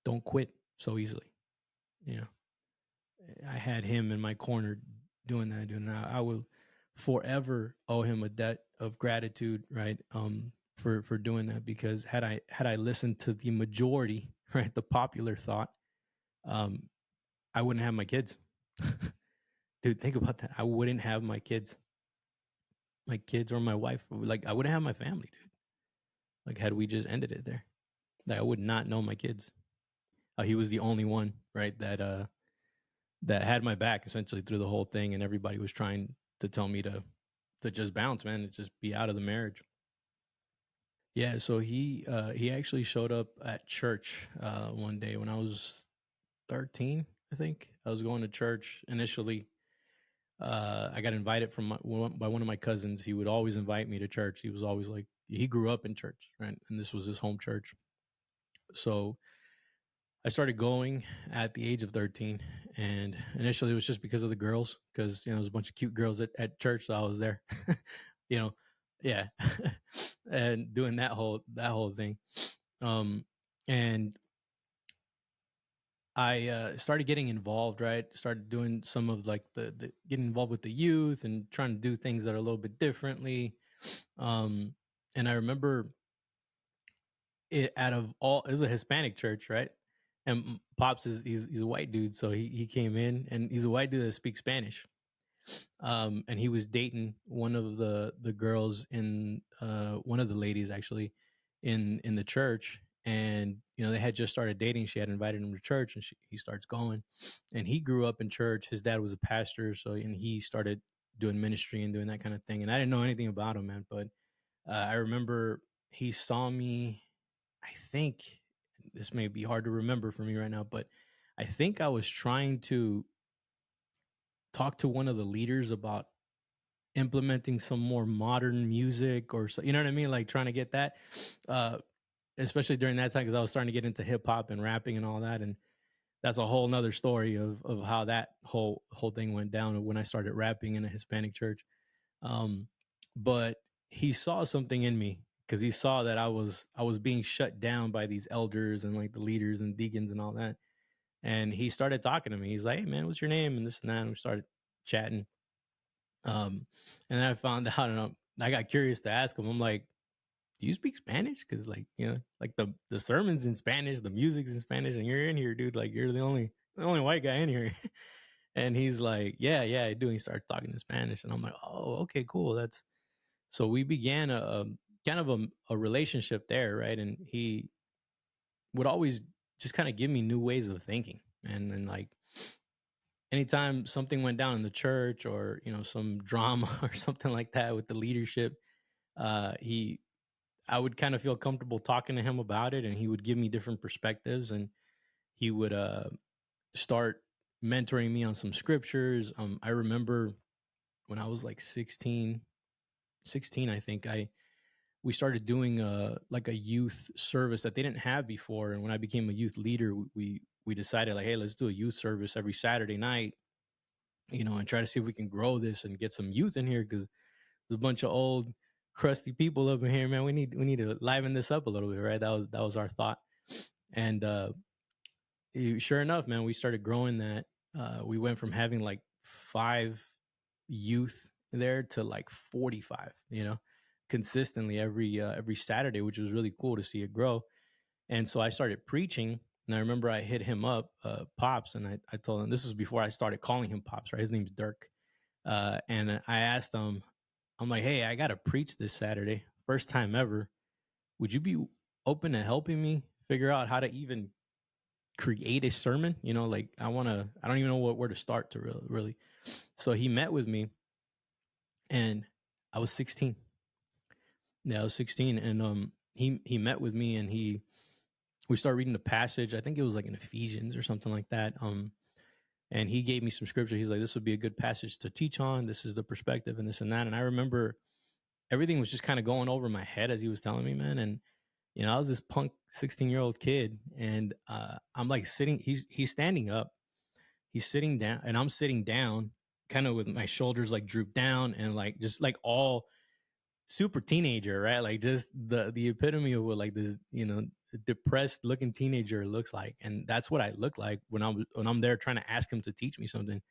[SPEAKER 2] don't quit so easily. You know, I had him in my corner doing that. I will forever owe him a debt of gratitude, right? For doing that, because had I listened to the majority, right, the popular thought, um, I wouldn't have my kids. Dude, think about that. I wouldn't have my kids or my wife. Like I wouldn't have my family, dude. Like had we just ended it there, like I would not know my kids. He was the only one, right, that had my back essentially through the whole thing, and everybody was trying to tell me to just bounce, man, to just be out of the marriage. Yeah, so he actually showed up at church one day when I was 13, I think. I was going to church initially. I got invited by one of my cousins. He would always invite me to church. He was always like, he grew up in church, right? And this was his home church. So I started going at the age of 13, and initially it was just because of the girls, because you know there's a bunch of cute girls at church, so I was there, you know, yeah, and doing that whole thing, um, and I started getting involved, right? Started doing some of like the getting involved with the youth and trying to do things that are a little bit differently, um, and I remember it out of all it was a Hispanic church, right? And Pops is he's a white dude, so he came in and he's a white dude that speaks Spanish. And he was dating one of the girls in one of the ladies actually in the church, and you know they had just started dating. She had invited him to church, and he starts going, and he grew up in church. His dad was a pastor, so and he started doing ministry and doing that kind of thing. And I didn't know anything about him, man, but I remember he saw me. I think this may be hard to remember for me right now, but I think I was trying to talk to one of the leaders about implementing some more modern music or so, you know what I mean? Like trying to get that, uh, especially during that time, because I was starting to get into hip hop and rapping and all that. And that's a whole nother story of how that whole thing went down when I started rapping in a Hispanic church. Um, but he saw something in me because he saw that I was being shut down by these elders and like the leaders and deacons and all that. And he started talking to me. He's like, "Hey man, what's your name?" And this and that. And we started chatting. And then I found out, and I got curious to ask him. I'm like, "Do you speak Spanish?" Because like you know, like the sermons in Spanish, the music's in Spanish, and you're in here, dude. Like you're the only white guy in here. And he's like, "Yeah, yeah, I do." And he started talking in Spanish, and I'm like, "Oh, okay, cool. That's." So we began a kind of a relationship there, right? And he would always just kind of give me new ways of thinking, and then like anytime something went down in the church or you know some drama or something like that with the leadership, he I would kind of feel comfortable talking to him about it, and he would give me different perspectives, and he would start mentoring me on some scriptures. I remember when I was like 16, I think I we started doing like a youth service that they didn't have before. And when I became a youth leader, we decided like, hey, let's do a youth service every Saturday night, you know, and try to see if we can grow this and get some youth in here because there's a bunch of old crusty people up in here, man. We need to liven this up a little bit, right? That was our thought. And sure enough, man, we started growing that. We went from having like 5 youth there to like 45, you know, consistently every Saturday, which was really cool to see it grow. And so I started preaching. And I remember I hit him up, Pops, and I told him this was before I started calling him Pops, right? His name's Dirk. And I asked him, I'm like, hey, I got to preach this Saturday, first time ever. Would you be open to helping me figure out how to even create a sermon? You know, like I don't even know where to start to really. So he met with me, and I was 16. Yeah, I was 16, and he met with me, and we started reading the passage. I think it was like in Ephesians or something like that. And he gave me some scripture. He's like, this would be a good passage to teach on. This is the perspective and this and that. And I remember everything was just kind of going over my head as he was telling me, man. And you know, I was this punk 16-year-old kid, and I'm like sitting. He's standing up. He's sitting down, and I'm sitting down kind of with my shoulders like drooped down and like just like all super teenager, right? Like just the epitome of what like this, depressed looking teenager looks like. And that's what I look like when I'm there trying to ask him to teach me something.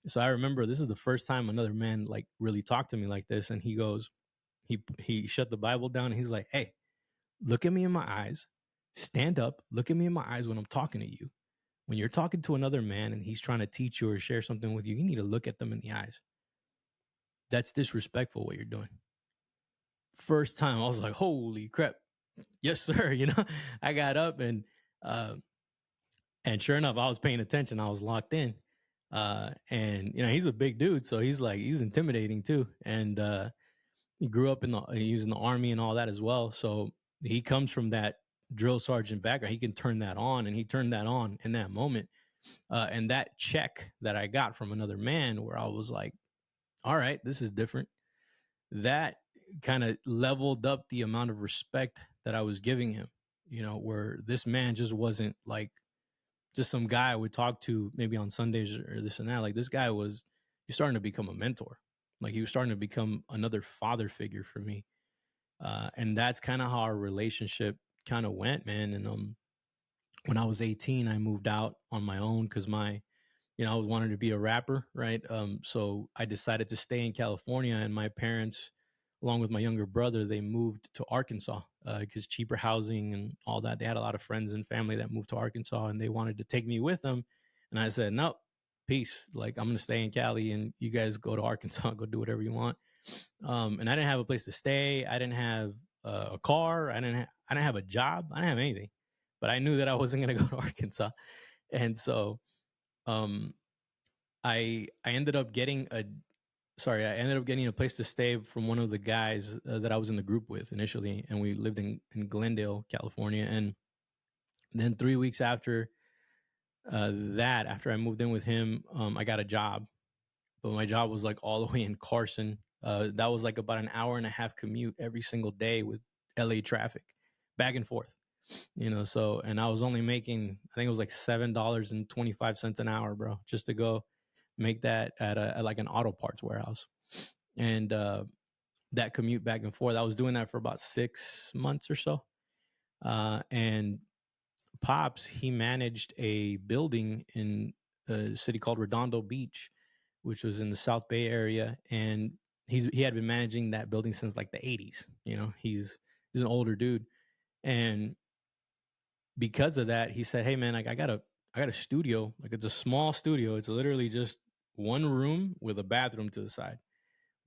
[SPEAKER 2] So I remember this is the first time another man like really talked to me like this. And he goes, he shut the Bible down and he's like, "Hey, look at me in my eyes. Stand up, look at me in my eyes when I'm talking to you. When you're talking to another man and he's trying to teach you or share something with you, you need to look at them in the eyes. That's disrespectful what you're doing." First time I was like, "Holy crap. Yes, sir." I got up uh and sure enough, I was paying attention. I was locked in. And he's a big dude, so he's intimidating too. And he grew up he was in the army and all that as well. So he comes from that drill sergeant background. He can turn that on, and he turned that on in that moment. And that check that I got from another man, where I was like, "All right, this is different." That kind of leveled up the amount of respect that I was giving him. Where this man just wasn't like just some guy I would talk to maybe on Sundays or this and that. Like this guy he's starting to become a mentor. Like he was starting to become another father figure for me. And that's kind of how our relationship kind of went, man. And when I was 18, I moved out on my own because I was wanting to be a rapper, right? So I decided to stay in California, and my parents, along with my younger brother, they moved to Arkansas because cheaper housing and all that. They had a lot of friends and family that moved to Arkansas, and they wanted to take me with them. And I said, "No, peace. Like I'm gonna stay in Cali, and you guys go to Arkansas, go do whatever you want." And I didn't have a place to stay. I didn't have a car. I didn't have a job. I didn't have anything. But I knew that I wasn't gonna go to Arkansas, and so um, I ended up getting I ended up getting a place to stay from one of the guys that I was in the group with initially, and we lived in Glendale, California. And then 3 weeks after after I moved in with him, I got a job, but my job was like all the way in Carson. That was like about an hour and a half commute every single day with LA traffic, back and forth. So and I was only making, I think it was like $7.25 an hour, bro, just to go make that at like an auto parts warehouse. And that commute back and forth, I was doing that for about 6 months or so. And Pops, he managed a building in a city called Redondo Beach, which was in the South Bay area. And he had been managing that building since like the 80s. He's an older dude. And because of that, he said, "Hey man, like I got a studio. Like it's a small studio. It's literally just one room with a bathroom to the side,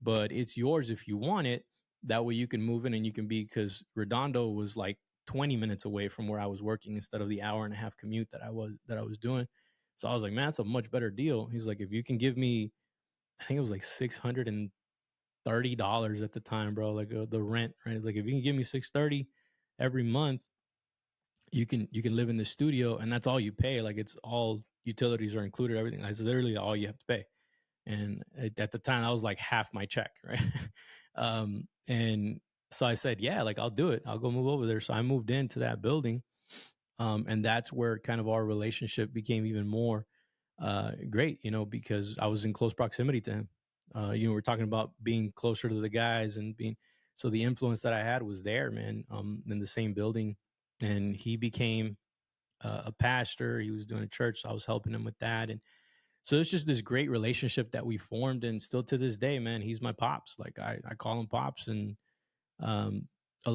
[SPEAKER 2] but it's yours if you want it. That way you can move in and you can be," because Redondo was like 20 minutes away from where I was working instead of the hour and a half commute that I was doing. So I was like, "Man, that's a much better deal." He's like, "If you can give me," I think it was like $630 at the time, bro. Like the rent, right? Like if you can give me 630 every month, you can live in the studio, and that's all you pay. Like it's all utilities are included, everything. It's literally all you have to pay. And at the time, that was like half my check, right? And so I said, "Yeah, like I'll do it. I'll go move over there." So I moved into that building, and that's where kind of our relationship became even more great, because I was in close proximity to him. We're talking about being closer to the guys and being, so the influence that I had was there, man, in the same building. And he became a pastor. He was doing a church, so I was helping him with that. And so it's just this great relationship that we formed, and still to this day, man, he's my pops. Like I call him pops. And um,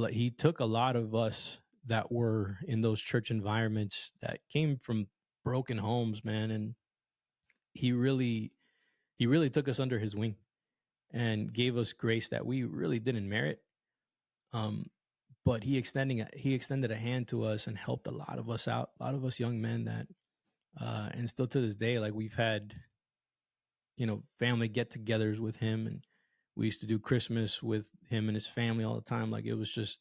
[SPEAKER 2] he took a lot of us that were in those church environments that came from broken homes, man, and he really he really took us under his wing and gave us grace that we really didn't merit. Um, but he extended a hand to us and helped a lot of us out, a lot of us young men that, and still to this day, like we've had, family get-togethers with him, and we used to do Christmas with him and his family all the time. Like it was just,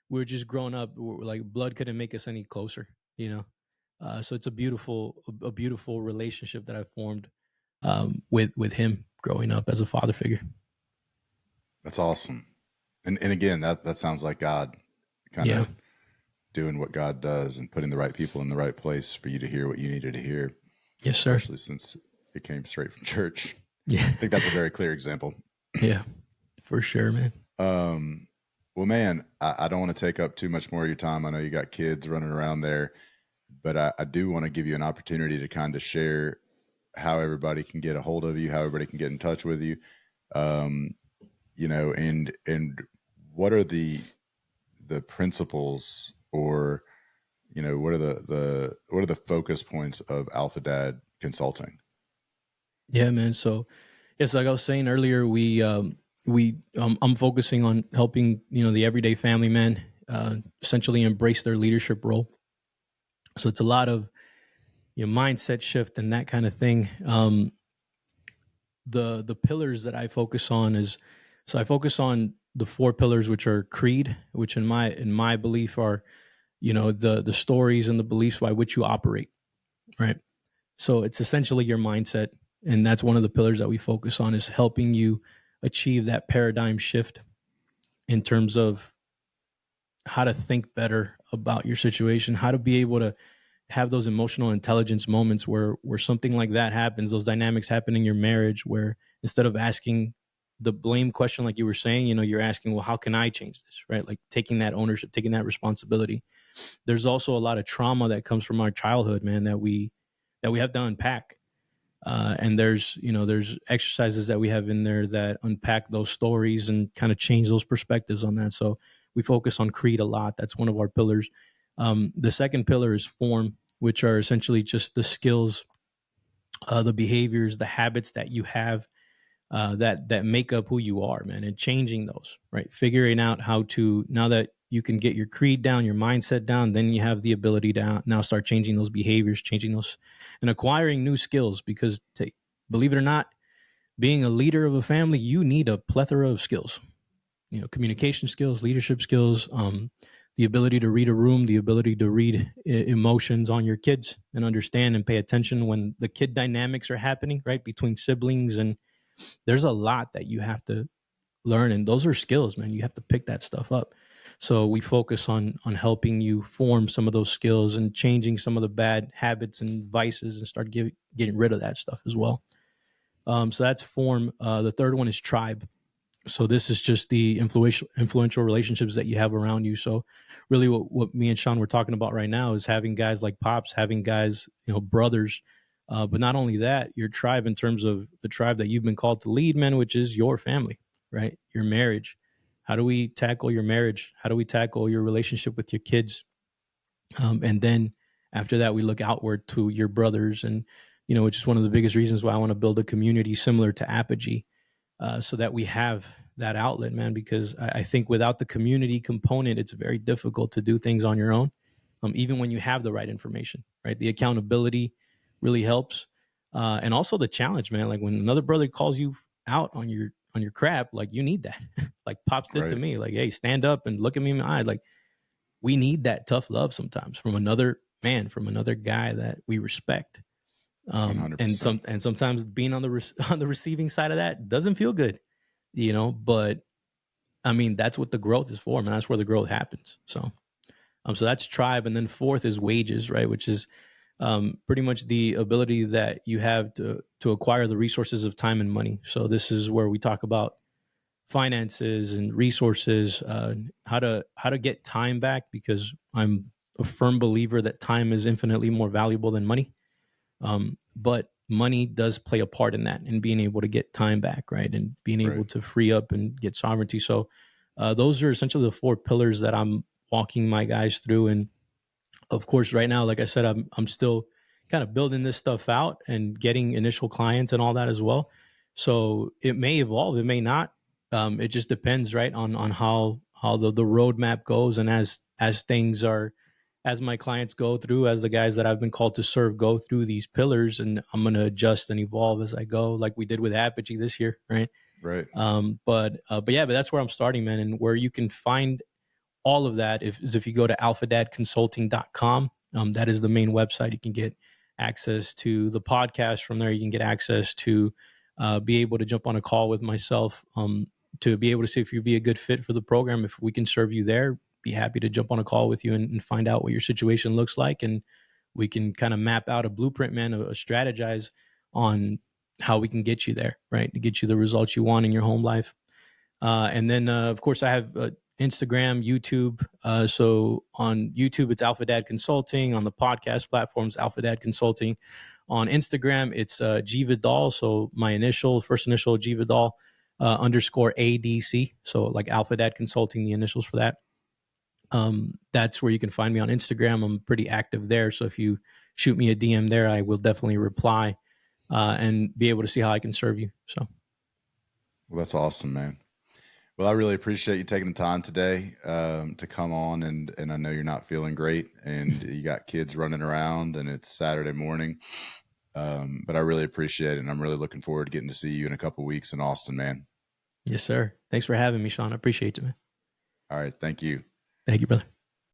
[SPEAKER 2] we were just growing up. Like blood couldn't make us any closer, you know. So it's a beautiful relationship that I formed with him growing up as a father figure.
[SPEAKER 1] That's awesome. And again, that sounds like God kind
[SPEAKER 2] Yeah.
[SPEAKER 1] of doing what God does and putting the right people in the right place for you to hear what you needed to hear,
[SPEAKER 2] Yes, sir.
[SPEAKER 1] especially since it came straight from church.
[SPEAKER 2] Yeah.
[SPEAKER 1] I think that's a very clear example.
[SPEAKER 2] Yeah, for sure, man.
[SPEAKER 1] Um, well, man, I don't want to take up too much more of your time. I know you got kids running around there, but I do want to give you an opportunity to kind of share how everybody can get a hold of you, how everybody can get in touch with you. Um, and what are the principles, or what are the focus points of Alpha Dad Consulting?
[SPEAKER 2] Yeah, man. So, yes, like I was saying earlier, I'm focusing on helping the everyday family man essentially embrace their leadership role. So it's a lot of mindset shift and that kind of thing. The pillars that I focus on is, so I focus on the four pillars, which are creed, which in my belief are the stories and the beliefs by which you operate, right? So it's essentially your mindset, and that's one of the pillars that we focus on, is helping you achieve that paradigm shift in terms of how to think better about your situation, how to be able to have those emotional intelligence moments where something like that happens, those dynamics happen in your marriage, where instead of asking the blame question, like you were saying, you're asking, well, how can I change this, right? Like taking that ownership, taking that responsibility. There's also a lot of trauma that comes from our childhood, man, that we have to unpack. And there's exercises that we have in there that unpack those stories and kind of change those perspectives on that. So we focus on creed a lot. That's one of our pillars. The second pillar is form, which are essentially just the skills, the behaviors, the habits that you have, that make up who you are, man, and changing those, right? Figuring out how to, now that you can get your creed down, your mindset down, then you have the ability to now start changing those behaviors, changing those, and acquiring new skills. Because believe it or not, being a leader of a family, you need a plethora of skills. Communication skills, leadership skills, the ability to read a room, the ability to read emotions on your kids and understand and pay attention when the kid dynamics are happening, right, between siblings. And there's a lot that you have to learn, and those are skills, man. You have to pick that stuff up. So we focus on helping you form some of those skills and changing some of the bad habits and vices and start getting rid of that stuff as well. So that's form. The third one is tribe. So this is just the influential relationships that you have around you. So really what me and Sean were talking about right now is having guys like Pops, having guys, brothers. But not only that, your tribe, in terms of the tribe that you've been called to lead, man, which is your family, right? Your marriage. How do we tackle your marriage? How do we tackle your relationship with your kids? And then after that, we look outward to your brothers, and which is one of the biggest reasons why I want to build a community similar to Apogee, so that we have that outlet, man. Because I think without the community component, it's very difficult to do things on your own, even when you have the right information, right? The accountability really helps, and also the challenge, man. Like when another brother calls you out on your crap, like you need that. Like Pops did to
[SPEAKER 1] Right.
[SPEAKER 2] me, like, hey, stand up and look at me in the eye. Like we need that tough love sometimes from another man, from another guy that we respect. And
[SPEAKER 1] 100%.
[SPEAKER 2] sometimes being on the on the receiving side of that doesn't feel good, but I mean, that's what the growth is for, man. That's where the growth happens. So that's tribe. And then fourth is wages, right? Which is pretty much the ability that you have to acquire the resources of time and money. So this is where we talk about finances and resources, how to get time back, because I'm a firm believer that time is infinitely more valuable than money. But money does play a part in that, and being able to get time back, right, and being able
[SPEAKER 1] Right.
[SPEAKER 2] to free up and get sovereignty. So those are essentially the four pillars that I'm walking my guys through. And of course, right now, like I said, I'm still kind of building this stuff out and getting initial clients and all that as well. So it may evolve, it may not. It just depends, right, on how the roadmap goes, and as things are, as my clients go through, as the guys that I've been called to serve go through these pillars, and I'm gonna adjust and evolve as I go, like we did with Apogee this year, right?
[SPEAKER 1] Right.
[SPEAKER 2] But that's where I'm starting, man, and where you can find all of that is if you go to alphadadconsulting.com. That is the main website. You can get access to the podcast from there. You can get access to be able to jump on a call with myself, to be able to see if you'd be a good fit for the program. If we can serve you there, be happy to jump on a call with you and find out what your situation looks like. And we can kind of map out a blueprint, man, a strategize on how we can get you there, right? To get you the results you want in your home life. And then, of course, I have Instagram, YouTube. So on YouTube, it's Alpha Dad Consulting. On the podcast platforms, Alpha Dad Consulting. On Instagram, it's G Vidal. So my first initial, G Vidal underscore ADC. So like Alpha Dad Consulting, the initials for that. That's where you can find me on Instagram. I'm pretty active there. So if you shoot me a DM there, I will definitely reply and be able to see how I can serve you. So,
[SPEAKER 1] Well, that's awesome, man. Well, I really appreciate you taking the time today to come on, and I know you're not feeling great, and you got kids running around, and it's Saturday morning. But I really appreciate it, and I'm really looking forward to getting to see you in a couple weeks in Austin, man.
[SPEAKER 2] yes, sir. Thanks for having me, Sean. I appreciate it, man.
[SPEAKER 1] All right, thank you.
[SPEAKER 2] Thank you, brother.